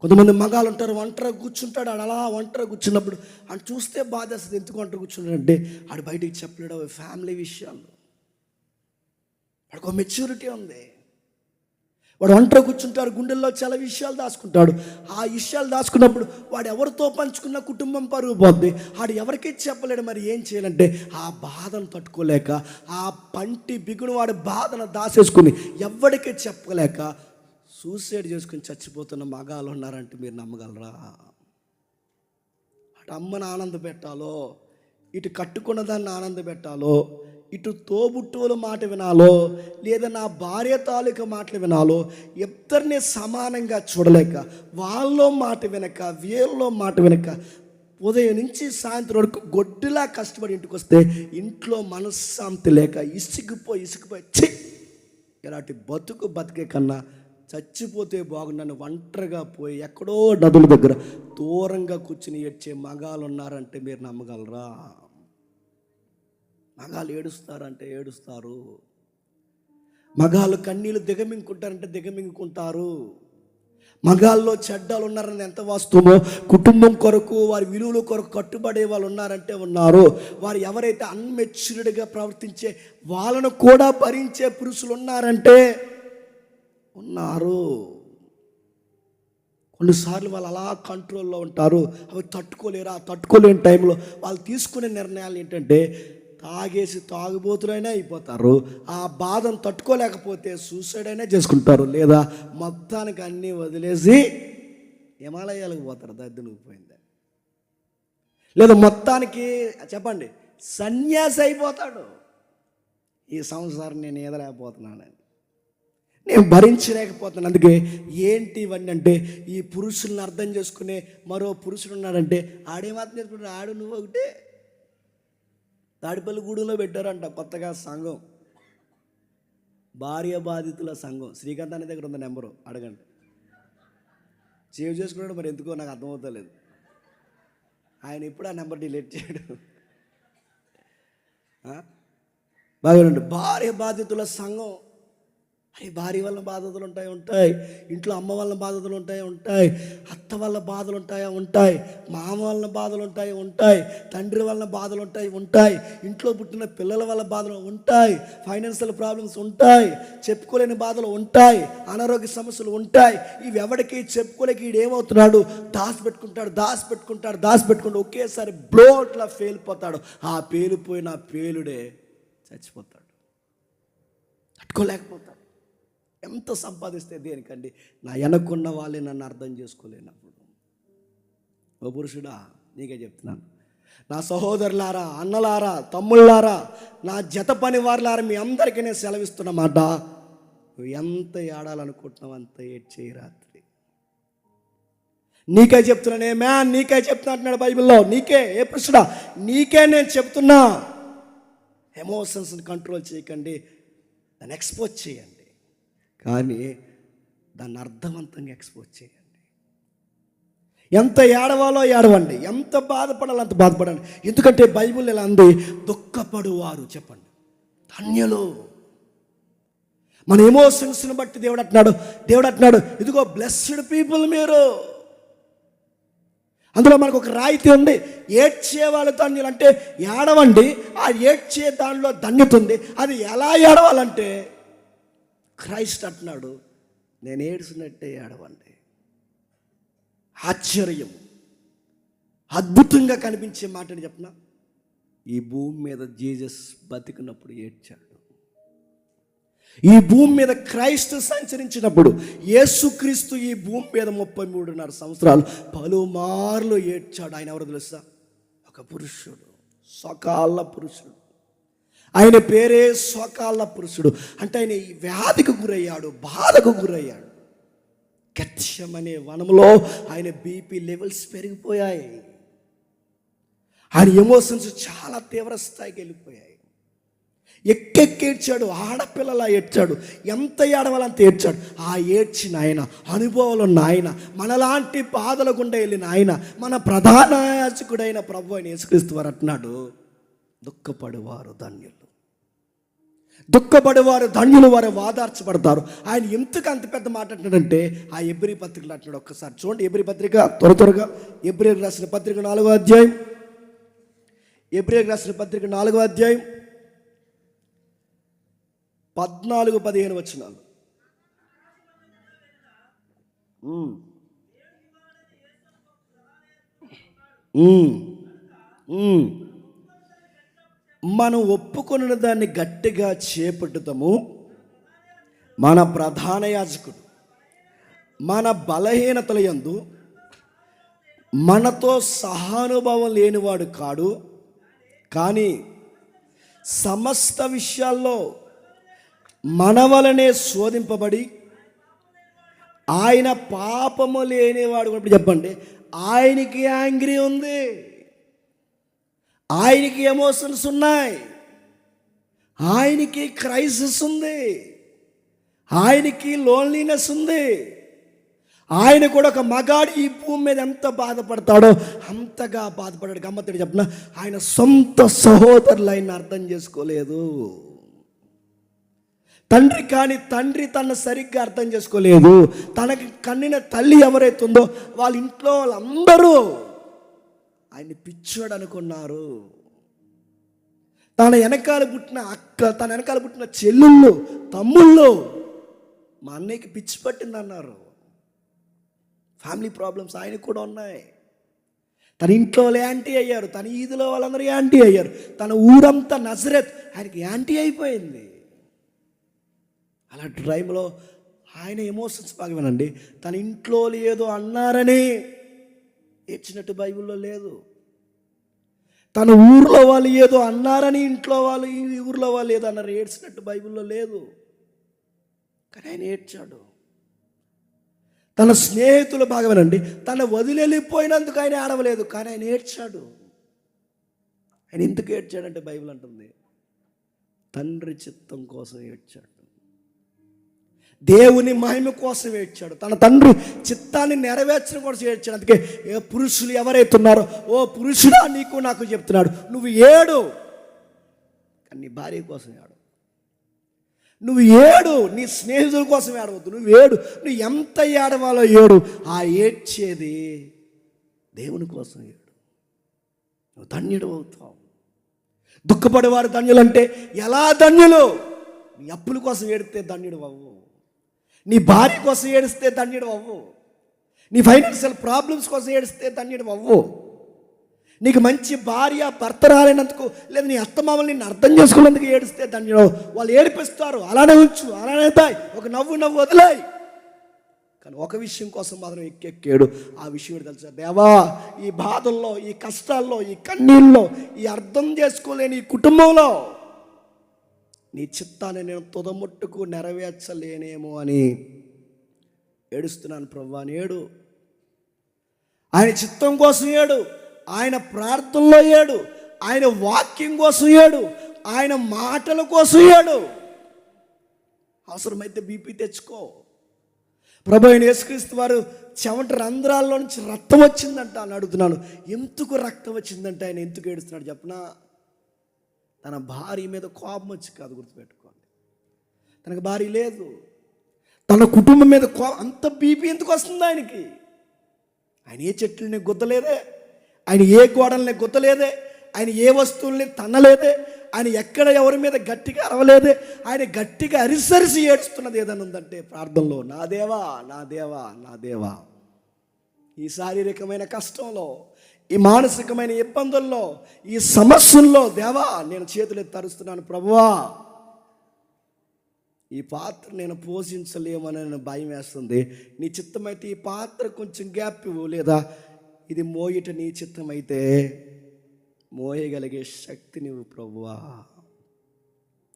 కొంతమంది మగాళ్ళు ఉంటారు, ఒంటరిగా కూర్చుంటాడు. ఆడు అలా ఒంటరిగా కూర్చున్నప్పుడు ఆడు చూస్తే బాధ వస్తుంది. ఎందుకు ఒంటరిగా కూర్చున్నాడంటే ఆడు బయటికి చెప్పలేడు అవి ఫ్యామిలీ విషయాలు. వాడికి ఒక మెచ్యూరిటీ ఉంది. వాడు ఒంటరిగా కూర్చుంటాడు, గుండెల్లో చాలా విషయాలు దాచుకుంటాడు. ఆ విషయాలు దాచుకున్నప్పుడు వాడు ఎవరితో పంచుకున్న కుటుంబం పరుగు పోద్ది. వాడు ఎవరికీ చెప్పలేడు. మరి ఏం చేయాలంటే ఆ బాధను తట్టుకోలేక, ఆ పంటి బిగును వాడి బాధను దాచేసుకుని ఎవరికీ చెప్పలేక సూసైడ్ చేసుకుని చచ్చిపోతున్న మగాళ్ళు ఉన్నారంటే మీరు నమ్మగలరా? అటు అమ్మను ఆనంద పెట్టాలో, ఇటు కట్టుకున్న దాన్ని ఆనంద పెట్టాలో, ఇటు తోబుట్టువుల మాట వినాలో లేదా నా భార్య తాలూకా మాటలు వినాలో ఇద్దరిని సమానంగా చూడలేక వాళ్ళలో మాట వినక వీళ్ళలో మాట వినక ఉదయం నుంచి సాయంత్రం వరకు గొడ్డులా కష్టపడి ఇంటికి వస్తే ఇంట్లో మనశ్శాంతి లేక ఇసుకుపోయి ఛీ ఇలాంటి బతికే కన్నా చచ్చిపోతే బాగుండని ఒంటరిగా పోయి ఎక్కడో నదుల దగ్గర దూరంగా కూర్చుని ఏడ్చే మగాళ్ళు ఉన్నారంటే మీరు నమ్మగలరా? మగాళ్ళు ఏడుస్తారంటే ఏడుస్తారు, మగాళ్ళు కన్నీళ్ళు దిగమింగుకుంటారంటే దిగమింగుకుంటారు. మగాల్లో చెడ్డలు ఉన్నారని ఎంత వాస్తవమో కుటుంబం కొరకు వారి విలువల కొరకు కట్టుబడే వాళ్ళు ఉన్నారంటే ఉన్నారు. వారు ఎవరైతే అన్మెచ్యూర్డ్గా ప్రవర్తించే వాళ్ళను కూడా భరించే పురుషులు ఉన్నారంటే ఉన్నారు. కొన్నిసార్లు వాళ్ళు అలా కంట్రోల్లో ఉంటారు, అవి తట్టుకోలేరు. ఆ తట్టుకోలేని టైంలో వాళ్ళు తీసుకునే నిర్ణయాలు ఏంటంటే తాగేసి తాగుబోతులైనా అయిపోతారు, ఆ బాధను తట్టుకోలేకపోతే సూసైడ్ అయినా చేసుకుంటారు, లేదా మొత్తానికి అన్నీ వదిలేసి హిమాలయాలకు పోతారు దద్దునికి పోయింది, లేదా మొత్తానికి చెప్పండి సన్యాసి అయిపోతాడు. ఈ సంవత్సరం నేను ఎదలేకపోతున్నాను, నేను భరించలేకపోతున్నాను. అందుకే ఏంటి ఇవన్నీ అంటే ఈ పురుషుల్ని అర్థం చేసుకునే మరో పురుషుడు ఉన్నాడంటే ఆడేమాత్రం చేసుకుంటాడు, ఆడు నువ్వు ఒకటే. తాడిపల్లిగూడెంలో పెట్టారంట కొత్తగా సంఘం, భార్య బాధితుల సంఘం. శ్రీకాంత్ అనే దగ్గర ఉంది నెంబరు, అడగండి. సేవ్ చేసుకున్నాడు, మరి ఎందుకో నాకు అర్థమవుతలేదు. ఆయన ఎప్పుడు ఆ నెంబర్ డిలీట్ చేయడు. బాగా భార్య బాధితుల సంఘం. అవి భార్య వల్ల బాధలు ఉంటాయి, ఇంట్లో అమ్మ వల్ల బాధలు ఉంటాయి, అత్త వల్ల బాధలు ఉంటాయి, మామ వల్ల బాధలు ఉంటాయి, తండ్రి వల్ల బాధలు ఉంటాయి, ఇంట్లో పుట్టిన పిల్లల వల్ల బాధలు ఉంటాయి, ఫైనాన్షియల్ ప్రాబ్లమ్స్ ఉంటాయి, చెప్పుకోలేని బాధలు ఉంటాయి, అనారోగ్య సమస్యలు ఉంటాయి. ఇవి ఎవరికి చెప్పుకోలేక ఈడేమవుతున్నాడు, దాచిపెట్టుకుంటాడు. ఒకేసారి బ్లోట్లా పేలిపోతాడు. ఆ పేలిపోయిన పేలుడే చచ్చిపోతాడు, తట్టుకోలేకపోతాడు. ఎంత సంపాదిస్తే దేనికండి? నా వెనకున్న వాళ్ళే నన్ను అర్థం చేసుకోలేనప్పుడు. ఓ పురుషుడా, నీకే చెప్తున్నాను, నా సహోదరులారా, అన్నలారా, తమ్ముళ్ళారా, నా జత పని వారులారా, మీ అందరికీ నేను సెలవిస్తున్నమాట, నువ్వు ఎంత ఏడాలనుకుంటున్నావు అంత ఏడ్చేయి రాత్రి. నీకే చెప్తున్నాను, నీకే చెప్తున్నా అంటున్నాడు బైబిల్లో. నీకే, ఏ పురుషుడా, నీకే నేను చెప్తున్నా. ఎమోషన్స్ని కంట్రోల్ చేయకండి, దాన్ని ఎక్స్పోజ్ చేయండి, కానీ దాన్ని అర్థవంతంగా ఎక్స్పోజ్ చేయండి. ఎంత ఏడవాలో ఏడవండి, ఎంత బాధపడాలో అంత బాధపడండి. ఎందుకంటే బైబిల్ ఇలా అంది, దుఃఖపడువారు చెప్పండి ధన్యులు. మన ఎమోషన్స్ని బట్టి దేవుడు అంటున్నాడు ఇదిగో బ్లెస్డ్ పీపుల్ మీరు. అందులో మనకు ఒక రాయితీ ఉంది, ఏడ్చే వాళ్ళ ధన్యులు అంటే ఏడవండి. ఆ ఏడ్చే దానిలో ధన్యత ఉంది. అది ఎలా ఏడవాలంటే క్రైస్ట్ అంటున్నాడు, నేను ఏడ్చినట్టే ఏడవండి. ఆశ్చర్యం, అద్భుతంగా కనిపించే మాటని చెప్పిన, ఈ భూమి మీద జీసస్ బతికినప్పుడు ఏడ్చాడు. ఈ భూమి మీద క్రైస్తు సంచరించినప్పుడు, యేసుక్రీస్తు ఈ భూమి మీద 33.5 సంవత్సరాలు పలుమార్లు ఏడ్చాడు. ఆయన ఎవరు తెలుసా? ఒక పురుషుడు, సకాల పురుషుడు. ఆయన పేరే స్వకాల పురుషుడు. అంటే ఆయన ఈ వ్యాధికి గురయ్యాడు, బాధకు గురయ్యాడు. గెత్సెమనే వనంలో ఆయన బీపీ లెవెల్స్ పెరిగిపోయాయి. ఆయన ఎమోషన్స్ చాలా తీవ్ర స్థాయికి వెళ్ళిపోయాయి. ఎక్కెక్కేడ్చాడు, ఆడపిల్లలా ఏడ్చాడు, ఎంత ఏడవాలంత ఏడ్చాడు. ఆ ఏడ్చిన ఆయన, అనుభవాలు ఉన్న ఆయన, మనలాంటి బాధల గుండా వెళ్ళిన ఆయన, మన ప్రధాన యాజకుడైన ప్రభు అయిన యేసుక్రీస్తు వారు అంటున్నాడు, దుఃఖపడువారు ధన్యులు, వారు వాదార్చబడతారు. ఆయన ఎందుకు అంత పెద్ద మాట అంటున్నాడంటే, ఆ ఎబ్రీ పత్రికలు అంటున్నాడు. ఒక్కసారి చూడండి, ఎబ్రీ పత్రిక త్వరగా, ఎబ్రీకి రాసిన పత్రిక 4వ అధ్యాయం, ఎబ్రీకి రాసిన పత్రిక 4వ అధ్యాయం 14-15 వచనాలు. మనం ఒప్పుకొనిన దాన్ని గట్టిగా చేపట్టుతాము. మన ప్రధాన యాజకుడు మన బలహీనతల యందు మనతో సహానుభావం లేనివాడు కాడు, కానీ సమస్త విషయాల్లో మన వలనే శోధింపబడి ఆయన పాపము లేనివాడు కూడా. చెప్పండి, ఆయనకి యాంగ్రీ ఉంది, ఆయనకి ఎమోషన్స్ ఉన్నాయి, ఆయనకి క్రైసిస్ ఉంది, ఆయనకి లోన్లీనెస్ ఉంది. ఆయన కూడా ఒక మగాడు ఈ భూమి మీద ఎంత బాధపడతాడో అంతగా బాధపడాడు. గమ్మత్తుడు చెప్పిన ఆయన సొంత సహోదరులు ఆయన అర్థం చేసుకోలేదు. తండ్రి కానీ తండ్రి తను సరిగ్గా అర్థం చేసుకోలేదు. తనకి కన్నిన తల్లి ఎవరైతుందో వాళ్ళ ఇంట్లో వాళ్ళందరూ ఆయన పిచ్చోడు అనుకున్నారు. తన వెనకాల పుట్టిన అక్క, తన వెనకాల పుట్టిన చెల్లుళ్ళు, తమ్ముళ్ళు మా అన్నయ్యకి పిచ్చి పట్టింది అన్నారు. ఫ్యామిలీ ప్రాబ్లమ్స్ ఆయనకు కూడా ఉన్నాయి. తన ఇంట్లో వాళ్ళు యాంటీ అయ్యారు, తన ఈదులో వాళ్ళందరూ యాంటీ అయ్యారు, తన ఊరంతా నజరేత్ ఆయనకి యాంటీ అయిపోయింది. అలాంటి టైంలో ఆయన ఎమోషన్స్ బాగా వినండి. తన ఇంట్లో ఏదో అన్నారని ఏడ్చినట్టు బైబిల్లో లేదు. తన ఊర్లో వాళ్ళు ఏదో అన్నారని ఇంట్లో వాళ్ళు, ఈ ఊర్లో వాళ్ళు ఏదో అన్నారు ఏడ్చినట్టు బైబిల్లో లేదు. కానీ ఆయన ఏడ్చాడు. తన స్నేహితులు బాగా వినండి, తను వదిలిపోయినందుకు ఆయన ఏడవలేదు, కానీ ఆయన ఏడ్చాడు. ఆయన ఎందుకు ఏడ్చాడంటే బైబిల్ అంటుంది తండ్రి చిత్తం కోసం ఏడ్చాడు, దేవుని మహిమ కోసం ఏడ్చాడు, తన తండ్రి చిత్తాన్ని నెరవేర్చడం కోసం ఏడ్చాడు. అందుకే ఏ పురుషులు ఎవరైతే ఉన్నారో, ఓ పురుషుడా నీకు నాకు చెప్తున్నాడు, నువ్వు ఏడు కానీ నీ భార్య కోసం ఏడు, నువ్వు ఏడు నీ స్నేహితుల కోసం ఏడవద్దు, నువ్వు ఏడు, నువ్వు ఎంత ఏడవాలో ఏడు. ఆ ఏడ్చేది దేవుని కోసం ఏడు, నువ్వు ధన్యుడు అవుతావు. దుఃఖపడేవారు ధన్యులంటే ఎలా ధన్యులు? నీ అప్పుల కోసం ఏడితే ధన్యుడు అవ్వు, నీ భార్య కోసం ఏడిస్తే ధన్యుడు అవ్వు, నీ ఫైనాన్షియల్ ప్రాబ్లమ్స్ కోసం ఏడిస్తే ధన్యుడు అవ్వు, నీకు మంచి భార్య భర్త రాలేనందుకు, లేదా నీ అత్తమామలు నిన్ను అర్థం చేసుకున్నందుకు ఏడిస్తే ధన్యుడు. వాళ్ళు ఏడిపిస్తారు, అలానే ఉంచు, అలానే తాయి, ఒక నవ్వు వదిలాయి. కానీ ఒక విషయం కోసం మాత్రం ఎక్కేడు. ఆ విషయం తెలుసా, దేవా ఈ బాధల్లో, ఈ కష్టాల్లో, ఈ కన్నీళ్ళలో, ఈ అర్థం చేసుకోలేని ఈ కుటుంబంలో నీ చిత్తాన్ని నేను తుదముట్టుకు నెరవేర్చలేనేమో అని ఏడుస్తున్నాను ప్రభువా అని ఏడు. ఆయన చిత్తం కోసం ఏడు, ఆయన ప్రార్థనలో ఏడు, ఆయన వాక్యం కోసం ఏడు, ఆయన మాటల కోసం ఏడు. అవసరమైతే బీపీ తెచ్చుకో. ప్రభు అయిన యేసుక్రీస్తు వారు చెమట రంధ్రాల్లో నుంచి రక్తం వచ్చిందంట అని అడుగుతున్నాను. ఎందుకు రక్తం వచ్చిందంటే ఆయన ఎందుకు ఏడుస్తున్నాడు చెప్పనా? తన భార్య మీద కోపం వచ్చి కాదు, గుర్తుపెట్టుకోండి. తనకు భార్య లేదు, తన కుటుంబం మీద అంత బీపీ ఎందుకు వస్తుంది ఆయనకి? ఆయన ఏ చెట్లని గుద్దలేదే, ఆయన ఏ గోడల్ని గుద్దలేదే, ఆయన ఏ వస్తువుల్ని తన్నలేదే, ఆయన ఎక్కడ ఎవరి మీద గట్టిగా అరవలేదే. ఆయన గట్టిగా అరిసరిసి ఏడుస్తున్నది ఏదైనా ఉందంటే ప్రార్థనలో, నా దేవా నా దేవా నా దేవా, ఈ శారీరకమైన కష్టంలో, ఈ మానసికమైన ఇబ్బందుల్లో, ఈ సమస్యల్లో దేవా నేను చేతులెత్తి తరుస్తున్నాను ప్రభువా, ఈ పాత్ర నేను పోషించలేమని భయం వేస్తుంది. నీ చిత్తమైతే ఈ పాత్ర కొంచెం గ్యాప్ ఇవ్వు, లేదా ఇది మోయట నీ చిత్తమైతే మోయగలిగే శక్తి నువ్వు ప్రభువా.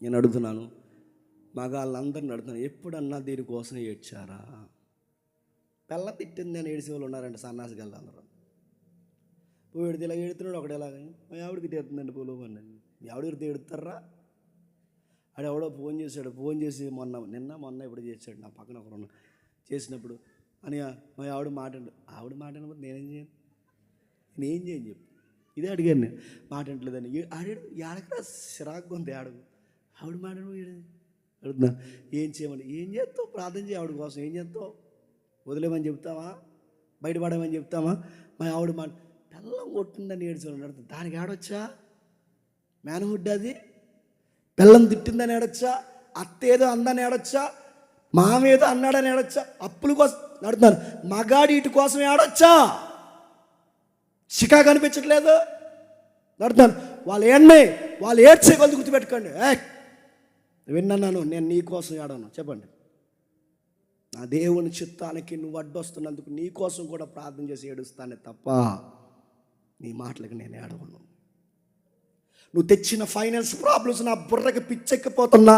నేను అడుగుతున్నాను, మగాళ్ళందరిని అడుగుతున్నాను, ఎప్పుడన్నా దీనికోసం ఏడ్చారా? పిల్ల తిట్టింది అని ఏడిసే వాళ్ళు ఉన్నారంటే సన్నాసి గల్లందరూ. పోయిడితే ఇలా ఏడుతున్నాడు, ఒకటి ఎలాగ మా ఆవిడకి తీరుతుందండి పోలోమని. మీ ఆవిడకి తీడుతారా? ఆడు ఎవడో ఫోన్ చేశాడు, ఫోన్ చేసి మొన్న ఇప్పుడు చేశాడు, నా పక్కన ఒకరు చేసినప్పుడు అని మా ఆవిడ ఆవిడ మాట అనబోదు నేనేం చేయను, నేనేం చేయను చెప్పు. ఇదే అడిగాను నేను, మాట అంటలేదని. ఆడాడు ఏడకరా చిరాకు ఉంది, ఆవిడ మాట అడుగుతున్నా ఏం చేయమని. ఏం చేస్తావు? ప్రార్థన చేయ ఆవిడ కోసం. ఏం చేస్తావు? వదిలేమని చెప్తావా? బయటపడమని చెప్తామా? మా ఆవిడ మాట పిల్లం కొట్టిందని ఏడ్చేవాళ్ళు అడుగుతుంది. దానికి ఆడొచ్చా? మేనహుడ్ అది. పిల్లం తిట్టిందని ఏడొచ్చా? అత్త ఏదో అందని ఏడొచ్చా? మామేదో అన్నాడని ఏడొచ్చా? అప్పుల కోసం నడుతున్నాను, మగాడి ఇటు కోసం ఏడొచ్చా? చికా కనిపించట్లేదు నడుతున్నాను. వాళ్ళు ఏడ్చే కొద్ది గుర్తుపెట్టుకోండి. విన్నాను, నేను నీ కోసం ఏడాను. చెప్పండి, నా దేవుని చిత్తానికి నువ్వు అడ్డొస్తున్నందుకు నీ కోసం కూడా ప్రార్థన చేసి ఏడుస్తానే తప్ప నీ మాటలకు నేను ఏడవను. నువ్వు తెచ్చిన ఫైనాన్స్ ప్రాబ్లమ్స్ నా బుర్రకి పిచ్చెక్కిపోతున్నా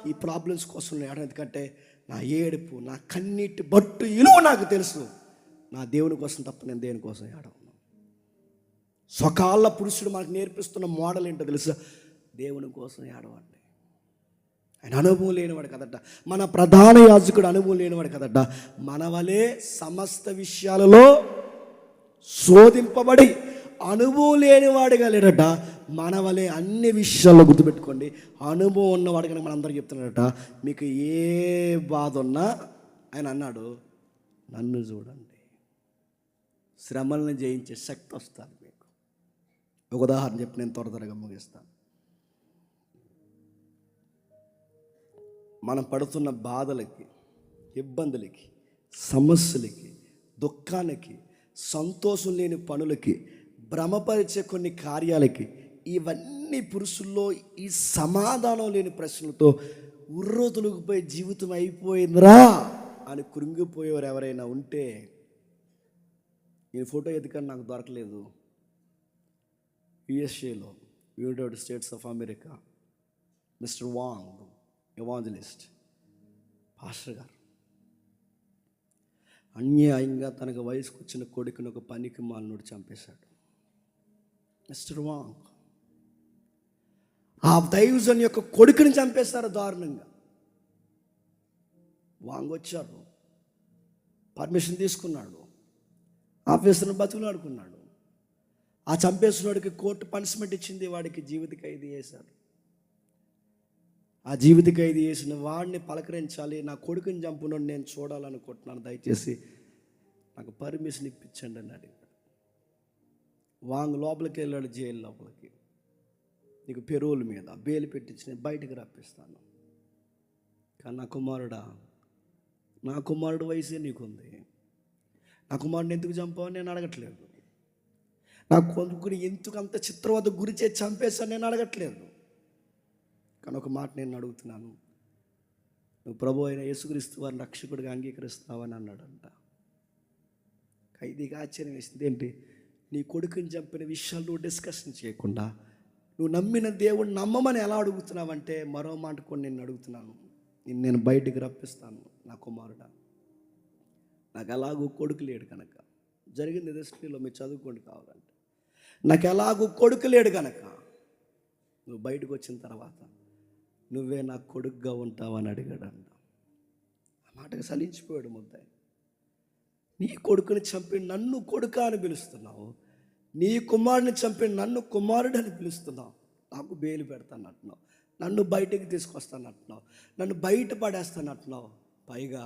ఈ ప్రాబ్లమ్స్ కోసం నేను ఏడను. ఎందుకంటే నా ఏడుపు, నా కన్నీటి బట్టు ఇలువ నాకు తెలుసు. నా దేవుని కోసం తప్ప నేను దేని కోసం ఏడవను. స్వకాళ్ళ పురుషుడు మనకు నేర్పిస్తున్న మోడల్ ఏంటో తెలుసా? దేవుని కోసం ఏడవండి. ఆయన అనుభవం లేనివాడు కదట. మన ప్రధాన యాజకుడు అనుభవం లేనివాడు కదట. మన వలే సమస్త విషయాలలో శోధింపబడి అనుభవం లేనివాడుగా లేడట. మన వలే అన్ని విషయాల్లో గుర్తుపెట్టుకోండి, అనుభవం ఉన్నవాడు కనుక మన అందరికీ చెప్తున్నాడట, మీకు ఏ బాధ ఉన్నా ఆయన అన్నాడు, నన్ను చూడండి, శ్రమలను జయించే శక్తి వస్తుంది మీకు. ఒక ఉదాహరణ చెప్పి నేను త్వరగా ముగిస్తాను. మనం పడుతున్న బాధలకి, ఇబ్బందులకి, సమస్యలకి, దుఃఖానికి, సంతోషం లేని పనులకి, భ్రమపరిచే కొన్ని కార్యాలకి, ఇవన్నీ పురుషుల్లో ఈ సమాధానం లేని ప్రశ్నలతో ఉర్రోతులుకుపోయి జీవితం అయిపోయిందిరా అని కృంగిపోయేవారు ఎవరైనా ఉంటే, ఈ ఫోటో ఎందుకని నాకు దొరకలేదు, యుఎస్ఏలో United States of America mister Wang evangelist pastor గారు అన్యాయంగా తనకు వయసుకు వచ్చిన కొడుకుని ఒక పనికి మాలినోడు చంపేశాడు. మిస్టర్ వాంగ్ ఆ దైవజన్ యొక్క కొడుకుని చంపేశారు దారుణంగా. వాంగ్ వచ్చారు, పర్మిషన్ తీసుకున్నాడు, ఆఫీసర్ని బతుకులాడుకున్నాడు. ఆ చంపేసినోడికి కోర్టు పనిష్మెంట్ ఇచ్చింది, వాడికి జీవిత ఖైదీ చేశారు. ఆ జీవిత ఖైదీ చేసిన వాడిని పలకరించాలి, నా కొడుకుని చంపునోడు నేను చూడాలనుకుంటున్నాను, దయచేసి నాకు పర్మిషన్ ఇప్పించండి అని అడిగాడు. వాంగ్ లోపలికి వెళ్ళాడు, జైలు లోపలికి. నీకు పెరోల్ మీద బెయిల్ పెట్టించి నేను బయటకు రప్పిస్తాను. కానీ నా కుమారుడు వయసే నీకుంది, నా కుమారుడిని ఎందుకు చంపావని నేను అడగట్లేదు. నా కొడుకుని ఎందుకు అంత చిత్రవద గురి చేసి చంపేశాను నేను అడగట్లేదు. కానీ ఒక మాట నేను అడుగుతున్నాను, నువ్వు ప్రభు అయిన యేసుక్రీస్తు వారిని రక్షకుడిగా అంగీకరిస్తావని అన్నాడంట. ఖైదీగా ఆశ్చర్యం వేసింది, ఏంటి నీ కొడుకుని చంపిన విషయాలు నువ్వు డిస్కషన్ చేయకుండా నువ్వు నమ్మిన దేవుడిని నమ్మమని ఎలా అడుగుతున్నావంటే, మరో మాట కూడా నేను అడుగుతున్నాను, నేను బయటికి రప్పిస్తాను నా కుమారుడా. నాకు ఎలాగూ కొడుకు లేడు కనుక, జరిగింది హిస్టరీలో మీరు చదువుకోండి కావాలంటే, నాకు ఎలాగూ కొడుకు లేడు కనుక నువ్వు బయటకు వచ్చిన తర్వాత నువ్వే నా కొడుకుగా ఉంటావని అడిగాడంట. ఆ మాటకు సలించిపోయాడు ముద్దాయి. నీ కొడుకుని చంపి నన్ను కొడుక అని పిలుస్తున్నావు, నీ కుమారుని చంపి నన్ను కుమారుడు అని పిలుస్తున్నావు, నాకు బెయిల్ పెడతాను అంటున్నావు, నన్ను బయటకు తీసుకొస్తాను అంటున్నావు, నన్ను బయట పడేస్తాను అంటున్నావు, పైగా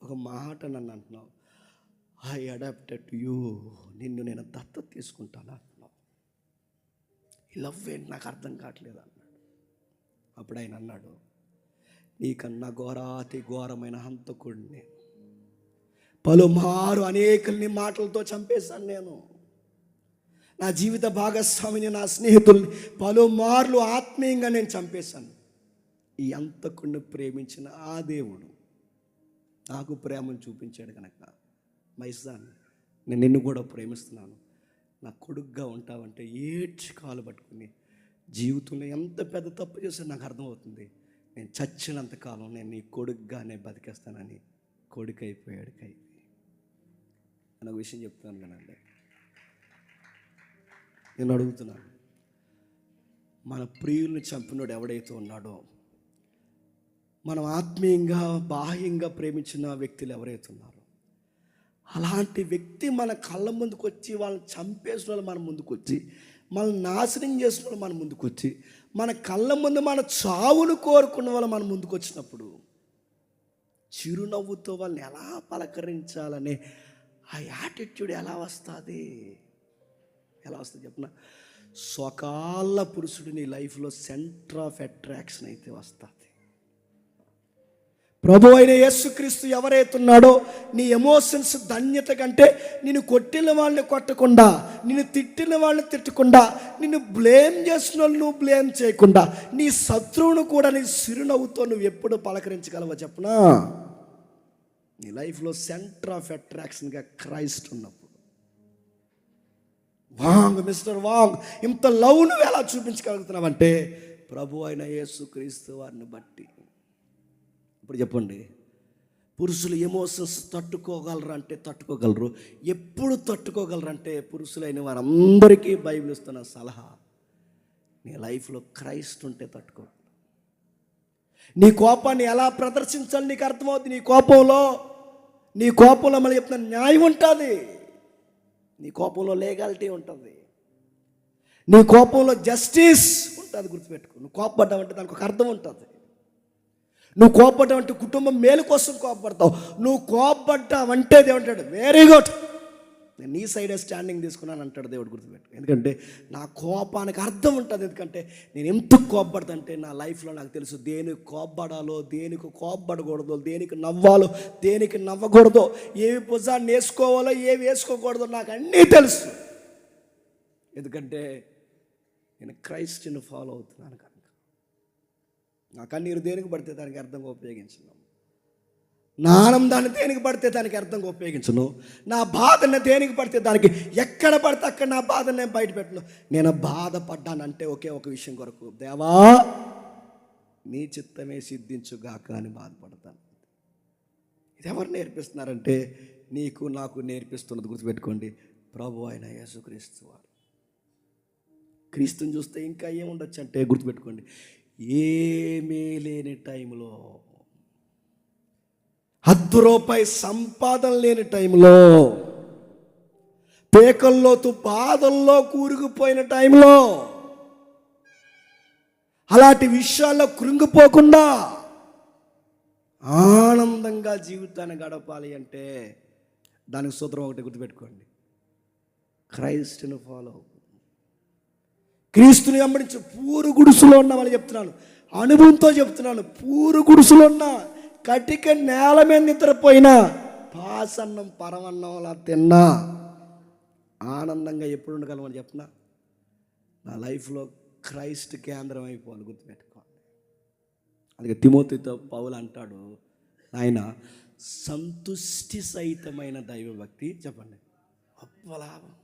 ఒక మాట నన్ను అంటున్నావు, ఐ అడాప్టెడ్ టు యూ, నిన్ను నేను దత్తత తీసుకుంటాను అంటున్నావు. ఈ లవ్ ఏంటి నాకు అర్థం కావట్లేదు అన్నాడు. అప్పుడు ఆయన అన్నాడు, నీకన్నా ఘోరాతి ఘోరమైన హంతకుడిని పలుమారు అనేకుల్ని మాటలతో చంపేశాను నేను. నా జీవిత భాగస్వామిని, నా స్నేహితుల్ని పలుమార్లు ఆత్మీయంగా నేను చంపేశాను. ఈ హంతకుడిని ప్రేమించిన ఆ దేవుడు నాకు ప్రేమను చూపించాడు కనుక, మైసాన్ నేను నిన్ను కూడా ప్రేమిస్తున్నాను, నా కొడుకుగా ఉంటావంటే ఏడ్చి కాలు పట్టుకుని, జీవితంలో ఎంత పెద్ద తప్పు చేస్తే నాకు అర్థమవుతుంది, నేను చచ్చినంతకాలం నేను నీ కొడుకుగానే బతికేస్తానని కొడుకు అయిపోయాడు ఖైదీ. నేను ఒక విషయం చెప్తున్నాను కదండి, నేను అడుగుతున్నాను, మన ప్రియుల్ని చంపినోడు ఎవడైతే ఉన్నాడో, మనం ఆత్మీయంగా బాహ్యంగా ప్రేమించిన వ్యక్తులు ఎవరైతే ఉన్నారో, అలాంటి వ్యక్తి మన కళ్ళ ముందుకు వచ్చి వాళ్ళని చంపేసిన వాళ్ళు మన ముందుకు వచ్చి, మనల్ని నాశనం చేసిన వాళ్ళు మన ముందుకు వచ్చి, మన కళ్ళ ముందు మన చావును కోరుకున్న వాళ్ళు మన ముందుకు వచ్చినప్పుడు చిరునవ్వుతో వాళ్ళని ఎలా పలకరించాలనే ఆ యాటిట్యూడ్ ఎలా వస్తుంది చెప్పిన, స్వకాల పురుషుడు నీ లైఫ్లో సెంటర్ ఆఫ్ అట్రాక్షన్ అయితే వస్తుంది. ప్రభు అయిన యేసుక్రీస్తు ఎవరైతే ఉన్నాడో, నీ ఎమోషన్స్ ధన్యత కంటే నిన్ను కొట్టిన వాళ్ళని కొట్టకుండా, నిన్ను తిట్టిన వాళ్ళని తిట్టకుండా, నిన్ను బ్లేమ్ చేసిన వాళ్ళు నువ్వు బ్లేమ్ చేయకుండా, నీ శత్రువును కూడా నీ చిరునవ్వుతో నువ్వు ఎప్పుడు పలకరించగలవో చెప్పనా, నీ లైఫ్లో సెంటర్ ఆఫ్ అట్రాక్షన్గా క్రైస్ట్ ఉన్నప్పుడు వాంగ్ మిస్టర్ వాంగ్, ఇంత లవ్ నువ్వు ఎలా చూపించగలుగుతున్నావంటే ప్రభు అయిన యేసుక్రీస్తు వారిని బట్టి. ఇప్పుడు చెప్పండి, పురుషులు ఎమోషన్స్ తట్టుకోగలరు అంటే తట్టుకోగలరు. ఎప్పుడు తట్టుకోగలరు అంటే పురుషులైన వారందరికీ బైబిల్ ఇస్తున్న సలహా, నీ లైఫ్లో క్రైస్ట్ ఉంటే తట్టుకోగలరు. నీ కోపాన్ని ఎలా ప్రదర్శించాలి నీకు అర్థమవుతుంది. నీ కోపంలో మళ్ళీ చెప్తున్న న్యాయం ఉంటుంది, నీ కోపంలో లీగాలిటీ ఉంటుంది, నీ కోపంలో జస్టిస్ ఉంటుంది. గుర్తుపెట్టుకో, నువ్వు కోపపడ్డావంటే దానికి ఒక అర్థం ఉంటుంది. నువ్వు కోపపడ్డావంటే కుటుంబం మేలు కోసం కోపపడతావు. నువ్వు కోపపడ్డావంటే దేవుడు అంటాడు వెరీ గుడ్, నేను నీ సైడే స్టాండింగ్ తీసుకున్నాను అంటాడు దేవుడు. గుర్తుపెట్టు, ఎందుకంటే నా కోపానికి అర్థం ఉంటుంది. ఎందుకంటే నేను ఎందుకు కోపపడతానంటే నా లైఫ్లో నాకు తెలుసు దేనికి కోపపడాలో, దేనికి కోపపడకూడదో, దేనికి నవ్వాలో, దేనికి నవ్వకూడదో, ఏవి భుజాన్ని వేసుకోవాలో, ఏవి వేసుకోకూడదో నాకు అన్నీ తెలుసు. ఎందుకంటే నేను క్రైస్ట్ని ఫాలో అవుతున్నాను కనుక. నా కన్నీరు దేనికి పడితే దానికి అర్థంగా ఉపయోగించను, నా ఆనందాన్ని దేనికి పడితే దానికి అర్థంగా ఉపయోగించను, నా బాధని దేనికి పడితే దానికి, ఎక్కడ పడితే అక్కడ నా బాధను నేను బయట పెట్టను. నేను బాధపడ్డానంటే ఒకే ఒక విషయం కొరకు, దేవా నీ చిత్తమే సిద్ధించుగాక అని బాధపడతాను. ఇది ఎవరు నేర్పిస్తున్నారంటే నీకు నాకు నేర్పిస్తున్నది. గుర్తుపెట్టుకోండి, ప్రభు అయిన యేసుక్రీస్తు వారు. క్రీస్తుని చూస్తే ఇంకా ఏముండొచ్చు అంటే గుర్తుపెట్టుకోండి, ఏమీ లేని టైంలో, ₹10 సంపాదన లేని టైంలో, పేకల్లోతు బాధల్లో కూరుకుపోయిన టైంలో, అలాంటి విషయాల్లో కృంగిపోకుండా ఆనందంగా జీవితాన్ని గడపాలి అంటే దానికి సూత్రం ఒకటి గుర్తుపెట్టుకోండి, క్రైస్ట్ని ఫాలో. క్రీస్తుని వెంబడించి పూరు గుడుసులో ఉన్న వాళ్ళు చెప్తున్నాను, అనుభవంతో చెప్తున్నాను. పూరు గుడుసులో ఉన్న, కటిక నేల మీద నిద్రపోయినా, పాసన్నం పరమన్నం అలా తిన్నా ఆనందంగా ఎప్పుడు ఉండగలమని చెప్పినా, నా లైఫ్లో క్రైస్ట్ కేంద్రం అయిపోవాలి. గుర్తుపెట్టుకోండి. అందుకే తిమోతితో పౌలు అంటాడు, ఆయన సంతుష్టి సహితమైన దైవభక్తి. చెప్పండి, అప్పలాభం.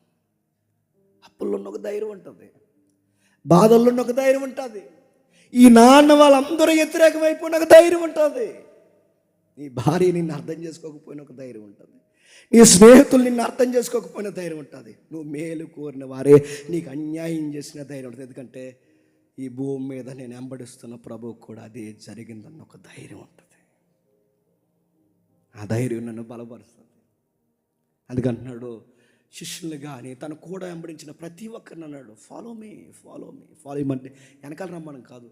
అప్పుల్లో ఉన్న ఒక ధైర్యం ఉంటుంది, బాధల్లో ఉన్న ఒక ధైర్యం ఉంటుంది, ఈ నాన్న వాళ్ళందరూ వ్యతిరేకమైపోయిన ఒక ధైర్యం ఉంటుంది, నీ భార్య నిన్ను అర్థం చేసుకోకపోయిన ఒక ధైర్యం ఉంటుంది, నీ స్నేహితులు నిన్ను అర్థం చేసుకోకపోయిన ధైర్యం ఉంటుంది, నువ్వు మేలు కోరిన వారే నీకు అన్యాయం చేసిన ధైర్యం ఉంటుంది. ఎందుకంటే ఈ భూమి మీద నేను వెంబడిస్తున్న ప్రభువు కూడా అదే జరిగిందన్న ఒక ధైర్యం ఉంటుంది. ఆ ధైర్యం నన్ను బలపరుస్తుంది. అందుకంటున్నాడు శిష్యులు కానీ తను కూడా వెంబడించిన ప్రతి ఒక్కరిని అన్నాడు, ఫాలో మీ. ఫాలో ఇవ్వమంటే వెనకాల రమ్మని కాదు,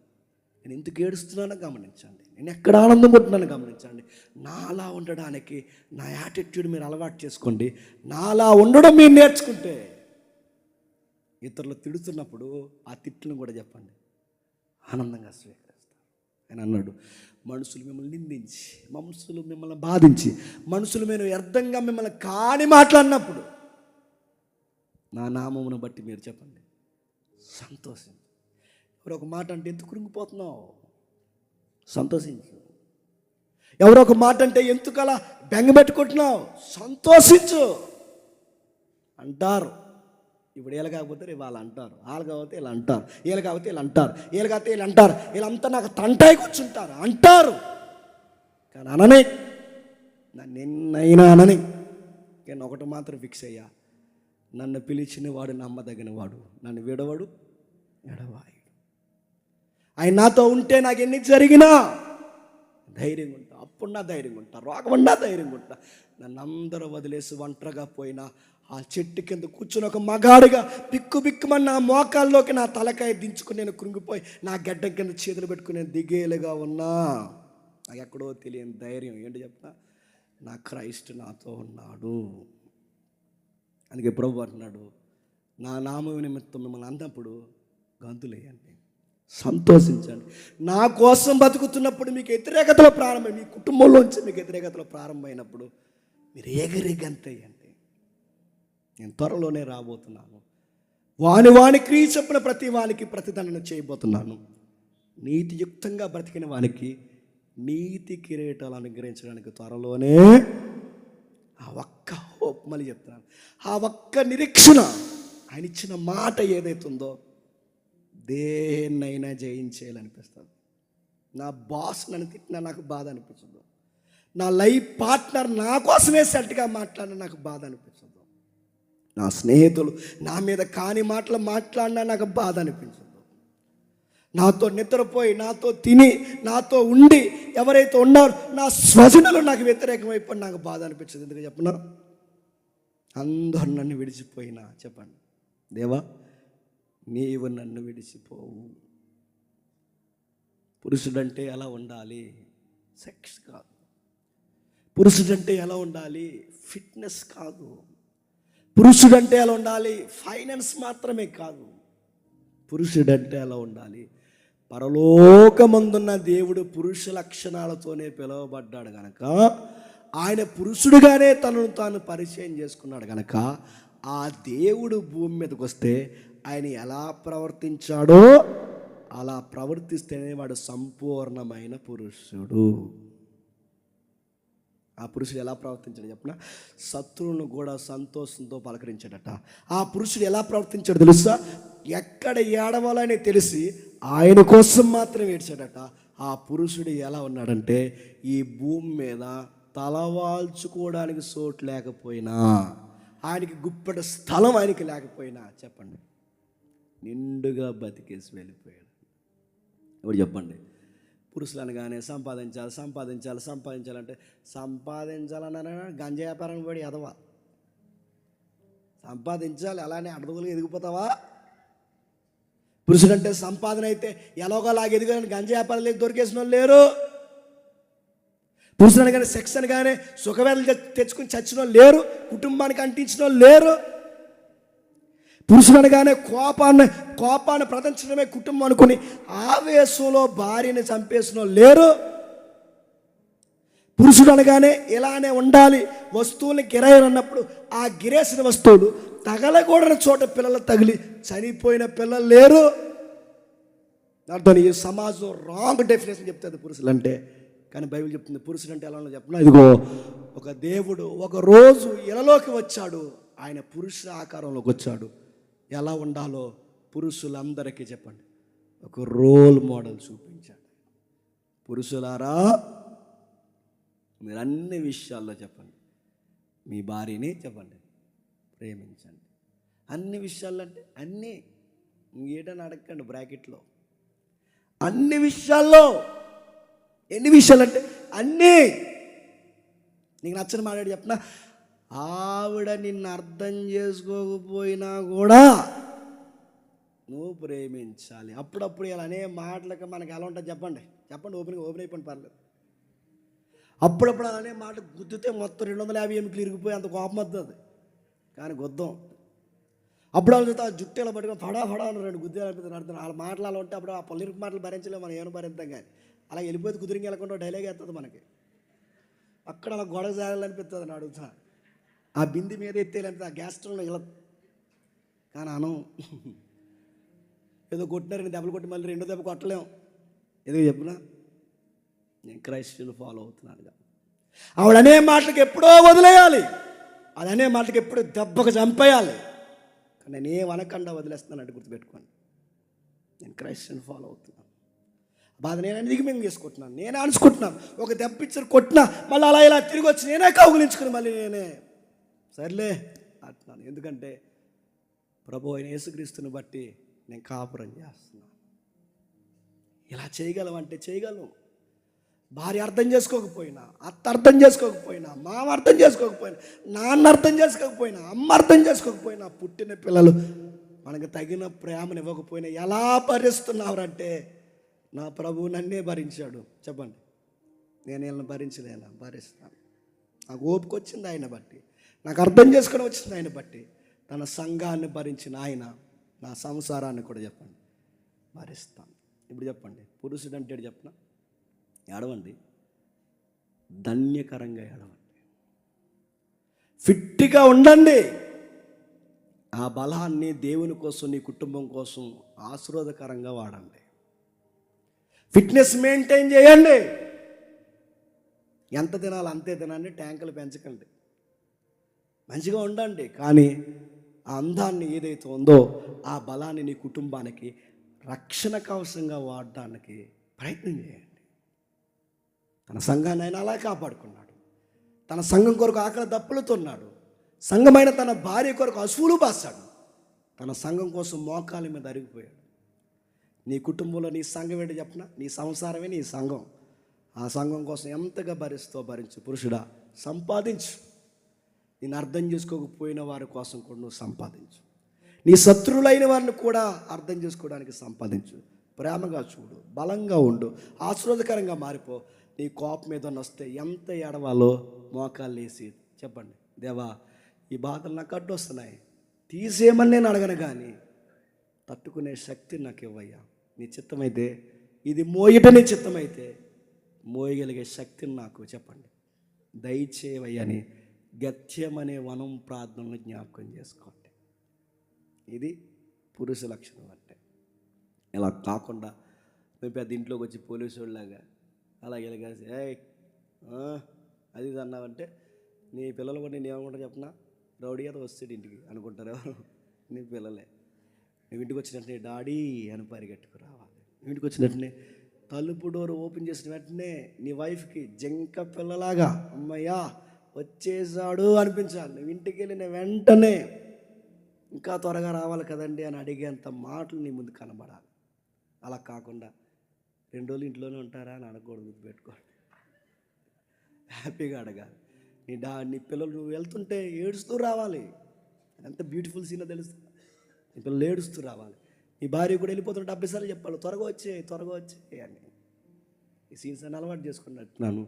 నేను ఎందుకు ఏడుస్తున్నానో గమనించండి, నేను ఎక్కడ ఆనందం పొందుతున్నానో గమనించండి. నాలా ఉండడానికి నా యాటిట్యూడ్ మీరు అలవాటు చేసుకోండి. నాలా ఉండడం మీరు నేర్చుకుంటే ఇతరులు తిడుతున్నప్పుడు ఆ తిట్లను కూడా చెప్పండి, ఆనందంగా స్వీకరిస్తారు. ఆయన అన్నాడు, మనుషులు మిమ్మల్ని నిందించి, మనుషులు మిమ్మల్ని బాధించి, మనుషులు మీరు వ్యర్థంగా మిమ్మల్ని కాని మాట్లాడినప్పుడు నా నామమును బట్టి మీరు చెప్పండి సంతోషించు. ఎవరో ఒక మాట అంటే ఎందుకు కృంగిపోతున్నావు, సంతోషించు. ఎవరో ఒక మాట అంటే ఎందుకు అలా బెంగపెట్టుకుంటున్నావు, సంతోషించు. అంటారు, ఇప్పుడు వీళ్ళు కాకపోతే రేపు వాళ్ళు అంటారు, వాళ్ళు కాకపోతే వీళ్ళు అంటారు, వీళ్ళు కాకపోతే వీళ్ళు అంటారు, వీళ్ళు కాకపోతే వీళ్ళు అంటారు, వీళ్ళంతా నాకు తంటాయి కూర్చుంటారు అంటారు. కానీ అనని, నన్ను ఎన్నైనా అనని, నేను ఒకటి మాత్రం ఫిక్స్ అయ్యా, నన్ను పిలిచిన వాడు నమ్మదగిన వాడు, నన్ను విడవడు ఎడవాయుడు. ఆయన నాతో ఉంటే నాకు ఎన్ని జరిగినా ధైర్యంగా ఉంటా, అప్పుడున్నా ధైర్యంగా ఉంటా, రోగమన్నా ధైర్యంగా ఉంటా. నన్ను అందరూ వదిలేసి ఒంటరిగా పోయినా ఆ చెట్టు కింద కూర్చుని ఒక మగాడిగా బిక్కుమని నా మోకాల్లోకి నా తలకాయ దించుకుని నేను కృంగిపోయి నా గడ్డం కింద చేతులు పెట్టుకుని నేను దిగేలుగా ఉన్నా, నాకు ఎక్కడో తెలియని ధైర్యం. ఏంటి చెప్తా, నా క్రైస్ట్ నాతో ఉన్నాడు. అందుకే ప్రభు అంటున్నాడు, నా నామం నిమిత్తం మిమ్మల్ని అన్నప్పుడు గంతులేయండి, సంతోషించండి. నా కోసం బతుకుతున్నప్పుడు మీకు వ్యతిరేకతలో ప్రారంభం, మీ కుటుంబంలోంచి మీకు వ్యతిరేకతలో ప్రారంభమైనప్పుడు మీరు ఎగిరి గంతేయండి. నేను త్వరలోనే రాబోతున్నాను, వాని క్రియ చెప్పిన ప్రతి వానికి ప్రతిదండన చేయబోతున్నాను. నీతియుక్తంగా బ్రతికిన వానికి నీతి కిరీటాలు అనుగ్రహించడానికి త్వరలోనే. ఆ ఒక్క హోప్ మళ్ళీ చెప్తున్నాను, ఆ ఒక్క నిరీక్షణ ఆయన ఇచ్చిన మాట ఏదైతుందో దేన్నైనా జయించేయాలనిపిస్తుంది. నా బాస్ నన్ను తిట్టినా నాకు బాధ అనిపించదు. నా లైఫ్ పార్ట్నర్ నా కోసమే సెట్గా మాట్లాడినా నాకు బాధ అనిపించదు. నా స్నేహితులు నా మీద కాని మాటలు మాట్లాడినా నాకు బాధ అనిపించదు. నాతో నిద్రపోయి, నాతో తిని, నాతో ఉండి ఎవరైతే ఉన్నారో నా స్వజనులు నాకు వ్యతిరేకమైపోయి నాకు బాధ అనిపించదు. ఎందుకు చెప్పనా? అందరూ నన్ను విడిచిపోయినా చెప్పండి, దేవా నీవు నన్ను విడిచిపోవు. పురుషుడంటే ఎలా ఉండాలి? సెక్స్ కాదు. పురుషుడంటే ఎలా ఉండాలి? ఫిట్నెస్ కాదు. పురుషుడంటే ఎలా ఉండాలి? ఫైనాన్స్ మాత్రమే కాదు. పురుషుడంటే ఎలా ఉండాలి? పరలోకమందున్న దేవుడు పురుష లక్షణాలతోనే పిలువబడ్డాడు గనక, ఆయన పురుషుడుగానే తనను తాను పరిచయం చేసుకున్నాడు గనక, ఆ దేవుడు భూమి మీదకి వస్తే ఆయన ఎలా ప్రవర్తించాడో అలా ప్రవర్తిస్తేనే వాడు సంపూర్ణమైన పురుషుడు. ఆ పురుషుడు ఎలా ప్రవర్తించాడు చెప్పిన? శత్రువులను కూడా సంతోషంతో పలకరించాడట. ఆ పురుషుడు ఎలా ప్రవర్తించాడు తెలుసా? ఎక్కడ ఏడవాలని తెలిసి ఆయన కోసం మాత్రం ఏడ్చాడట. ఆ పురుషుడు ఎలా ఉన్నాడంటే, ఈ భూమి మీద తలవాల్చుకోవడానికి చోటు లేకపోయినా, ఆయనకి గుప్పెట స్థలం ఆయనకి లేకపోయినా చెప్పండి, నిండుగా బతికేసి వెళ్ళిపోయాడు. ఇప్పుడు చెప్పండి, పురుషులు అనగానే సంపాదించాలంటే సంపాదించాలన్న గంజా వ్యాపారం పడి ఎదవా? సంపాదించాలి అలానే అడదుగులు ఎదిగిపోతావా? పురుషుడంటే సంపాదన అయితే ఎలాగోలాగా ఎదిగాలని గంజా వ్యాపారం దొరికేసిన వాళ్ళు లేరు. పురుషుడు అనగానే సెక్స్ అనగానే సుఖవేదలు తెచ్చుకుని చచ్చిన వాళ్ళు లేరు. కుటుంబానికి అంటించిన వాళ్ళు లేరు. పురుషుడు అనగానే కోపాన్ని ప్రదర్శించడమే కుటుంబం అనుకుని ఆవేశంలో భార్యని చంపేసిన వాళ్ళు లేరు. పురుషుడు అనగానే ఇలానే ఉండాలి, వస్తువుల్ని గిరాయనన్నప్పుడు ఆ గిరేసిన వస్తువులు తగలకూడని చోట పిల్లలు తగిలి చనిపోయిన పిల్లలు లేరు. దాంతో ఈ సమాజం రాంగ్ డెఫినేషన్ చెప్తుంది పురుషులు అంటే. కానీ బైబిల్ చెప్తుంది పురుషుడు అంటే ఎలా చెప్పినా, ఇదిగో ఒక దేవుడు ఒక రోజు ఇలలోకి వచ్చాడు, ఆయన పురుష ఆకారంలోకి వచ్చాడు. ఎలా ఉండాలో పురుషులందరికీ చెప్పండి ఒక రోల్ మోడల్ చూపించాడు. పురుషులారా, మీరు అన్ని విషయాల్లో చెప్పండి మీ భార్యని చెప్పండి ప్రేమించండి. అన్ని విషయాల్లో అంటే అన్నీ, ఇంకేటని అడగండి బ్రాకెట్లో. అన్ని విషయాల్లో. ఎన్ని విషయాలు అంటే అన్నీ. నీకు నచ్చని మాట్లాడి చెప్పిన, ఆవిడ నిన్ను అర్థం చేసుకోకపోయినా కూడా నువ్వు ప్రేమించాలి. అప్పుడప్పుడు ఇలా అనే మాటలకి మనకి ఎలా ఉంటుంది చెప్పండి ఓపెన్ అయిపోండి పర్లేదు. అప్పుడప్పుడు అనే మాట గుద్దితే మొత్తం 250 ఎముకలు ఇరిగిపోయి అంత కోపం వస్తుంది. కానీ గుద్దం అప్పుడు వాళ్ళు జుట్టు ఇలా పట్టుకొని ఫడా అని 2 గుద్దేలు అనిపిస్తుంది. అర్థం వాళ్ళ మాటలు అలా ఉంటే అప్పుడు ఆ పల్లెరికి మాటలు భరించలేము, మనం ఏమైనా భరిద్దాం. కానీ అలా వెళ్ళిపోతే కుదిరికి వెళ్ళకుండా డైలాగ్ వేస్తుంది మనకి. అక్కడ అలా గొడవ జాగాలనిపిస్తుంది అని అడుగుతా. ఆ బింది మీద ఎత్తేయాలనిపిస్తుంది, ఆ గ్యాస్ స్టవ్లో ఇలా. కానీ అనం ఏదో కొట్టినారని దెబ్బలు కొట్టి మళ్ళీ 2వ దెబ్బ కొట్టలేం. ఏదో చెప్పినా నేను క్రైస్తవులు ఫాలో అవుతున్నాను. ఆవిడ అనే మాటలకు ఎప్పుడో వదిలేయాలి, అది అనే మాటలకు ఎప్పుడో దెబ్బకు చంపేయాలి. కానీ నేనేం అనకుండా వదిలేస్తున్నానంటే గుర్తుపెట్టుకోండి, నేను క్రైస్తవుని ఫాలో అవుతున్నాను. బాధ నేను దిగుమెంగు చేసుకుంటున్నాను, నేనే అనుకుంటున్నాను. ఒక దెబ్బ ఇచ్చారు కొట్టినా మళ్ళీ అలా ఇలా తిరిగి వచ్చి నేనే కౌగులించుకుని మళ్ళీ నేనే సర్లే అంటున్నాను. ఎందుకంటే ప్రభు అయిన యేసుక్రీస్తుని బట్టి నేను కాపురం చేస్తున్నాను. ఇలా చేయగలమంటే చేయగలం. భార్య అర్థం చేసుకోకపోయినా, అత్త అర్థం చేసుకోకపోయినా, మామ అర్థం చేసుకోకపోయినా, నాన్న అర్థం చేసుకోకపోయినా, అమ్మ అర్థం చేసుకోకపోయినా, పుట్టిన పిల్లలు మనకు తగిన ప్రేమను ఇవ్వకపోయినా ఎలా భరిస్తున్నారంటే, నా ప్రభువు నన్నే భరించాడు. చెప్పండి, నేను వీళ్ళని భరించలేనా? భరిస్తాను. నాకు ఓపిక వచ్చింది ఆయన బట్టి, నాకు అర్థం చేసుకుని వచ్చింది ఆయన బట్టి. తన సంఘాన్ని భరించిన ఆయన నా సంసారాన్ని కూడా చెప్పండి భరిస్తాను. ఇప్పుడు చెప్పండి, పురుషుడు అంటే చెప్పిన ఏడవండి, ధన్యకరంగా ఏడవండి, ఫిట్గా ఉండండి. ఆ బలాన్ని దేవుని కోసం, నీ కుటుంబం కోసం ఆశీర్వాదకరంగా వాడండి. ఫిట్నెస్ మెయింటైన్ చేయండి. ఎంత తినాలి అంతే తినండి, ట్యాంకులు పెంచకండి, మంచిగా ఉండండి. కానీ ఆ అందాన్ని ఏదైతే ఉందో ఆ బలాన్ని నీ కుటుంబానికి రక్షణ కవచంగా వాడడానికి ప్రయత్నం చేయండి. తన సంఘాన్ని ఆయన అలా కాపాడుకున్నాడు. తన సంఘం కొరకు ఆకలి దప్పులుతున్నాడు. సంఘమైన తన భార్య కొరకు అసూలు బాసాడు. తన సంఘం కోసం మోకాలి మీద అరిగిపోయాడు. నీ కుటుంబంలో నీ సంఘం ఏంటి చెప్పనా? నీ సంసారమే నీ సంఘం. ఆ సంఘం కోసం ఎంతగా భరించు. పురుషుడా, సంపాదించు. నేను అర్థం చేసుకోకపోయిన వారి కోసం కూడా నువ్వు సంపాదించు. నీ శత్రువులైన వారిని కూడా అర్థం చేసుకోవడానికి సంపాదించు. ప్రేమగా చూడు, బలంగా ఉండు, ఆశీర్వాదకరంగా మారిపో. నీ కోపం మీద వస్తే ఎంత ఎడవాలో మోకాళ్ళు వేసి చెప్పండి, దేవా ఈ బాధలు నాకు అడ్డొస్తున్నాయి, తీసేయమని నేను అడగను, కానీ తట్టుకునే శక్తి నాకు ఇవ్వయ్యా. నీ చిత్తమైతే ఇది మోయట, నీ చిత్తమైతే మోయగలిగే శక్తిని నాకు చెప్పండి దయచేయవయ్యని గత్యమనే వనం ప్రార్థనలు జ్ఞాపకం చేసుకోండి. ఇది పురుష లక్షణం అంటే. ఇలా కాకుండా మేము పెద్ద ఇంట్లోకి వచ్చి పోలీసు వాళ్ళలాగా అలాగే ఇలాగ అది ఇది అన్నావంటే నీ పిల్లలు కూడా నేను ఏమనుకుంటా చెప్పనా, రౌడీ ఏదో వస్తాడు ఇంటికి అనుకుంటారు ఎవరు? నీ పిల్లలే. నువ్వు ఇంటికి వచ్చినట్టునే డాడీ అని పరిగెట్టుకు రావాలి. నువ్వు ఇంటికి వచ్చినట్టునే తలుపు డోర్ ఓపెన్ చేసిన వెంటనే నీ వైఫ్కి జంక పిల్లలాగా అమ్మయ్యా వచ్చేసాడు అనిపించాలి. నువ్వు ఇంటికి వెళ్ళిన వెంటనే ఇంకా త్వరగా రావాలి కదండి అని అడిగేంత మాటలు నీ ముందు కనబడాలి. అలా కాకుండా 2 రోజులు ఇంట్లోనే ఉంటారా అని అనకూడదు, గుర్తుపెట్టుకోండి. హ్యాపీగా అడగాలి. నీ పిల్లలు నువ్వు వెళ్తుంటే ఏడుస్తూ రావాలి. ఎంత బ్యూటిఫుల్ సీనో తెలుస్తుంది. నీ పిల్లలు ఏడుస్తూ రావాలి. నీ భార్య కూడా వెళ్ళిపోతుంటే 70 సార్లు చెప్పాలి, త్వరగా వచ్చే అని. ఈ సీన్స్ అని అలవాటు చేసుకున్నట్టున్నాను.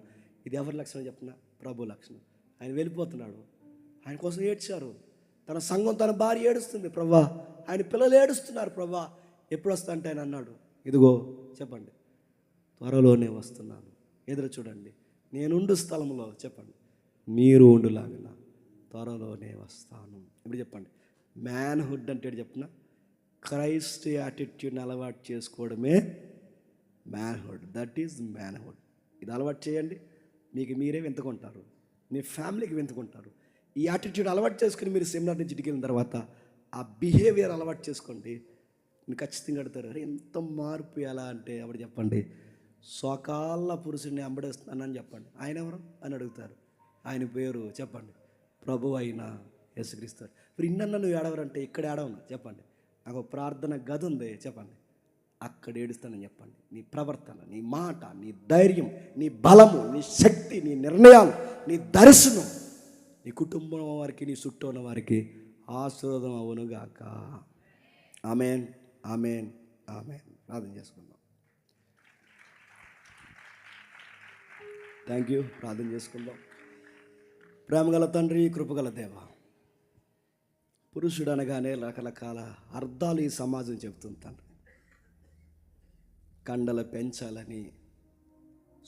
ఇది ఎవరి లక్షణం చెప్పిన? ప్రభు లక్షణం. ఆయన వెళ్ళిపోతున్నాడు, ఆయన కోసం ఏడ్చారు. తన సంఘం, తన భార్య ఏడుస్తుంది, ప్రభా ఆయన పిల్లలు ఏడుస్తున్నారు, ప్రభా ఎప్పుడు వస్తా అంటే ఆయన అన్నాడు, ఇదిగో చెప్పండి త్వరలోనే వస్తున్నాను, ఎదురు చూడండి, నేనుండు స్థలంలో చెప్పండి మీరు ఉండులాగిన త్వరలోనే వస్తాను. ఇప్పుడు చెప్పండి మ్యాన్హుడ్ అంటే చెప్పిన క్రైస్ట్ యాటిట్యూడ్ని అలవాటు చేసుకోవడమే మ్యాన్హుడ్. That is manhood. ఇది అలవాటు చేయండి, మీకు మీరే వింతకుంటారు, మీ ఫ్యామిలీకి వింతకుంటారు. ఈ యాటిట్యూడ్ అలవాటు చేసుకుని మీరు సెమినార్ నుంచి ఇంటికి వెళ్ళిన తర్వాత ఆ బిహేవియర్ అలవాటు చేసుకోండి, మీరు ఖచ్చితంగా అడుగుతారు, అరే ఎంత మార్పు ఎలా అంటే అప్పుడు చెప్పండి సోకాళ్ళ పురుషుడిని అంబడేస్తున్నానని చెప్పండి. ఆయన ఎవరు అని అడుగుతారు. ఆయన పేరు చెప్పండి ప్రభు అయిన యేసుక్రీస్తు. ఇప్పుడు ఇన్నన్న నువ్వు ఏడవరంటే ఇక్కడ ఏడవను చెప్పండి, నాకు ప్రార్థన గది ఉంది చెప్పండి, అక్కడ ఏడుస్తానని చెప్పండి. నీ ప్రవర్తన, నీ మాట, నీ ధైర్యం, నీ బలము, నీ శక్తి, నీ నిర్ణయాలు, నీ దర్శనం నీ కుటుంబం వారికి, నీ చుట్టూ ఉన్న వారికి ఆశీర్వాదం అవునుగాక. ఆమేన్, ఆమేన్, ఆమేన్. ప్రార్థన చేసుకుందాం. Thank you. ప్రార్థన చేసుకుందాం. ప్రేమగల తండ్రి, కృపగల దేవ, పురుషుడు అనగానే రకరకాల అర్థాలు ఈ సమాజం చెబుతుంది తండ్రి. కండలు పెంచాలని,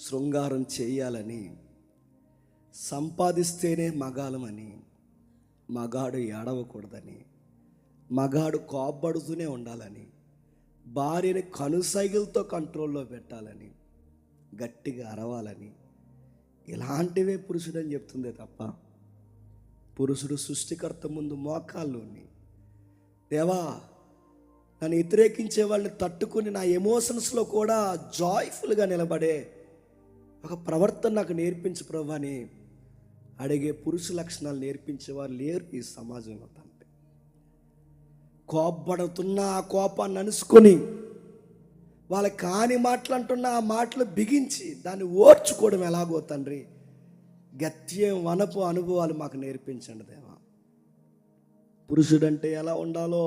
శృంగారం చేయాలని, సంపాదిస్తేనే మగాలమని, మగాడు ఏడవకూడదని, మగాడు కోప్పడుతూనే ఉండాలని, భార్యని కనుసైగులతో కంట్రోల్లో పెట్టాలని, గట్టిగా అరవాలని, ఇలాంటివే పురుషుడని చెప్తుందే తప్ప పురుషుడు సృష్టికర్త ముందు మోకాల్లోని దేవా నన్ను వ్యతిరేకించే వాళ్ళని తట్టుకుని నా ఎమోషన్స్లో కూడా జాయ్ఫుల్గా నిలబడే ఒక ప్రవర్తన నాకు నేర్పించు ప్రభు అని అడిగే పురుష లక్షణాలు నేర్పించేవారు లేరు ఈ సమాజంలో. తండ్రి కోప్పడుతున్న ఆ కోపాన్ని అనుసుకొని వాళ్ళకి కాని మాటలు అంటున్న ఆ మాటలు బిగించి దాన్ని ఓర్చుకోవడం ఎలాగో తండ్రి గత్యం వనపు అనుభవాలు మాకు నేర్పించండి దేవా. పురుషుడంటే ఎలా ఉండాలో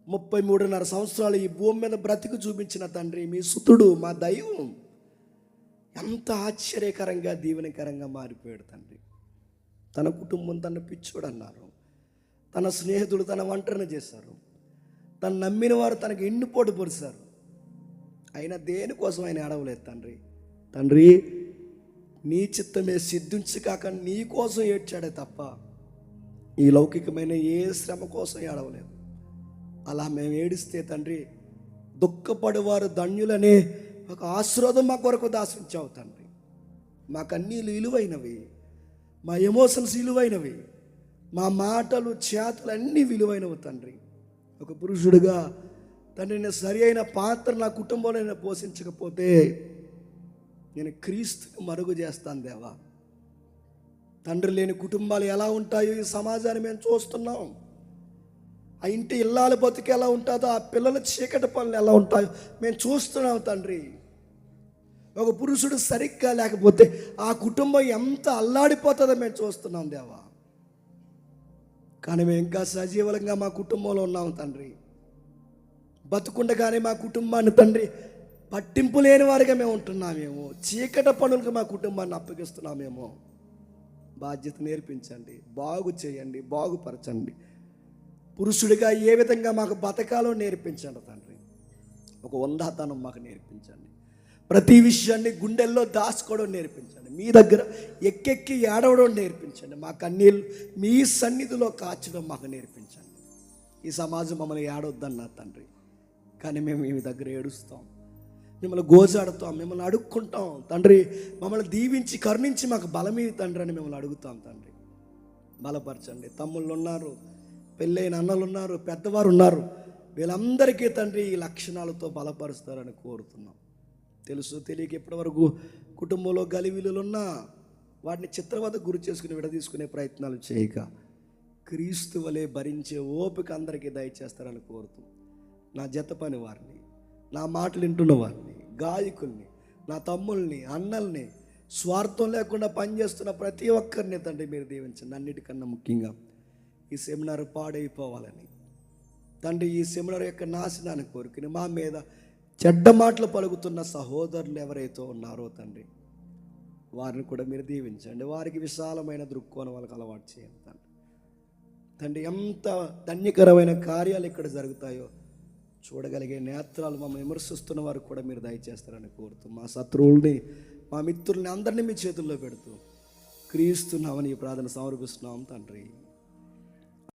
33.5 సంవత్సరాలు ఈ భూమి మీద బ్రతికి చూపించిన తండ్రి మీ సుతుడు, మా దైవం ఎంత ఆశ్చర్యకరంగా దీవెనకరంగా మారిపోయాడు తండ్రి. తన కుటుంబం తన పిచ్చోడు అన్నారు, తన స్నేహితుడు తన ఒంటరిని చేశారు, తను నమ్మిన వారు తనకు ఎన్నుపోటు పొడిచారు, అయినా దేనికోసం ఆయన ఏడవలేదు తండ్రి. తండ్రి నీ చిత్తమే సిద్ధించకాక నీ కోసం ఏడ్చాడే తప్ప ఈ లౌకికమైన ఏ శ్రమ కోసం ఏడవలేదు. అలా మేము ఏడిస్తే తండ్రి దుఃఖపడేవారు ధన్యులనే ఒక ఆశీర్వాదం మా కొరకు దాసించావు తండ్రి. మా కన్నీళ్ళు విలువైనవి, మా ఎమోషన్స్ విలువైనవి, మా మాటలు చేతలు అన్నీ విలువైనవి తండ్రి. ఒక పురుషుడిగా తండ్రి నేను సరి అయిన పాత్ర నా కుటుంబంలో నేను పోషించకపోతే నేను క్రీస్తుని మరుగు చేస్తాను దేవా. తండ్రి లేని కుటుంబాలు ఎలా ఉంటాయో ఈ సమాజాన్ని మేము చూస్తున్నాం. ఆ ఇంటి ఇల్లాల బతుకు ఎలా ఉంటుందో, ఆ పిల్లల చీకటి పనులు ఎలా ఉంటాయో మేము చూస్తున్నాం తండ్రి. ఒక పురుషుడు సరిగ్గా లేకపోతే ఆ కుటుంబం ఎంత అల్లాడిపోతుందో మేము చూస్తున్నాం దేవా. కానీ మేము ఇంకా సజీవంగా మా కుటుంబంలో ఉన్నాం తండ్రి. బతుకుండగానే మా కుటుంబాన్ని తండ్రి పట్టింపు లేని వారిగా మేము ఉంటున్నామేమో, చీకటి పనులకు మా కుటుంబాన్ని అప్పగిస్తున్నామేమో. బాధ్యత నేర్పించండి, బాగు చేయండి, బాగుపరచండి. పురుషుడిగా ఏ విధంగా మాకు బతకాలో నేర్పించండి తండ్రి. ఒక వందాతనం మాకు నేర్పించండి. ప్రతి విషయాన్ని గుండెల్లో దాచుకోవడం నేర్పించండి. మీ దగ్గర ఎక్కెక్కి ఏడవడం నేర్పించండి. మా కన్నీళ్ళు మీ సన్నిధిలో కాచడం మాకు నేర్పించండి. ఈ సమాజం మమ్మల్ని ఏడవద్దన్నా తండ్రి, కానీ మేము మీ దగ్గర ఏడుస్తాం, మిమ్మల్ని గోజాడుతాం, మిమ్మల్ని అడుక్కుంటాం తండ్రి. మమ్మల్ని దీవించి కరుణించి మాకు బలమీ తండ్రి అని మిమ్మల్ని అడుగుతాం తండ్రి. బలపరచండి. తమ్ముళ్ళు ఉన్నారు, పెళ్ళైన అన్నలు ఉన్నారు, పెద్దవారు ఉన్నారు. వీళ్ళందరికీ తండ్రి ఈ లక్షణాలతో బలపరుస్తారని కోరుతున్నాం. తెలుసు తెలియక ఇప్పటివరకు కుటుంబంలో గలివిలులున్నా వాటిని చిత్రవదకు గురి చేసుకుని విడదీసుకునే ప్రయత్నాలు చేయక క్రీస్తు వలె భరించే ఓపిక అందరికీ దయచేస్తారని కోరుతూ నా జత పని వారిని, నా మాటలు వింటున్న వారిని, గాయకుల్ని, నా తమ్ముల్ని, అన్నల్ని, స్వార్థం లేకుండా పనిచేస్తున్న ప్రతి ఒక్కరిని తండ్రి మీరు దీవించండి. అన్నిటికన్నా ముఖ్యంగా ఈ సెమినార్ పాడైపోవాలని తండ్రి, ఈ సెమినార్ యొక్క నాశనాన్ని కోరుకుని మా మీద చెడ్డ మాటలు పలుకుతున్న సహోదరులు ఎవరైతే ఉన్నారో తండ్రి, వారిని కూడా మీరు దీవించండి. వారికి విశాలమైన దృక్కోణం వాళ్ళకి అలవాటు చేయండి తండ్రి. తండ్రి ఎంత ధన్యకరమైన కార్యాలు ఇక్కడ జరుగుతాయో చూడగలిగే నేత్రాలు మమ్మల్ని విమర్శిస్తున్న వారు కూడా మీరు దయచేస్తారని కోరుతూ మా శత్రువుల్ని, మా మిత్రుల్ని అందరినీ మీ చేతుల్లో పెడుతూ క్రీస్తు నామమున ఈ ప్రార్థన సమర్పిస్తున్నాం తండ్రి.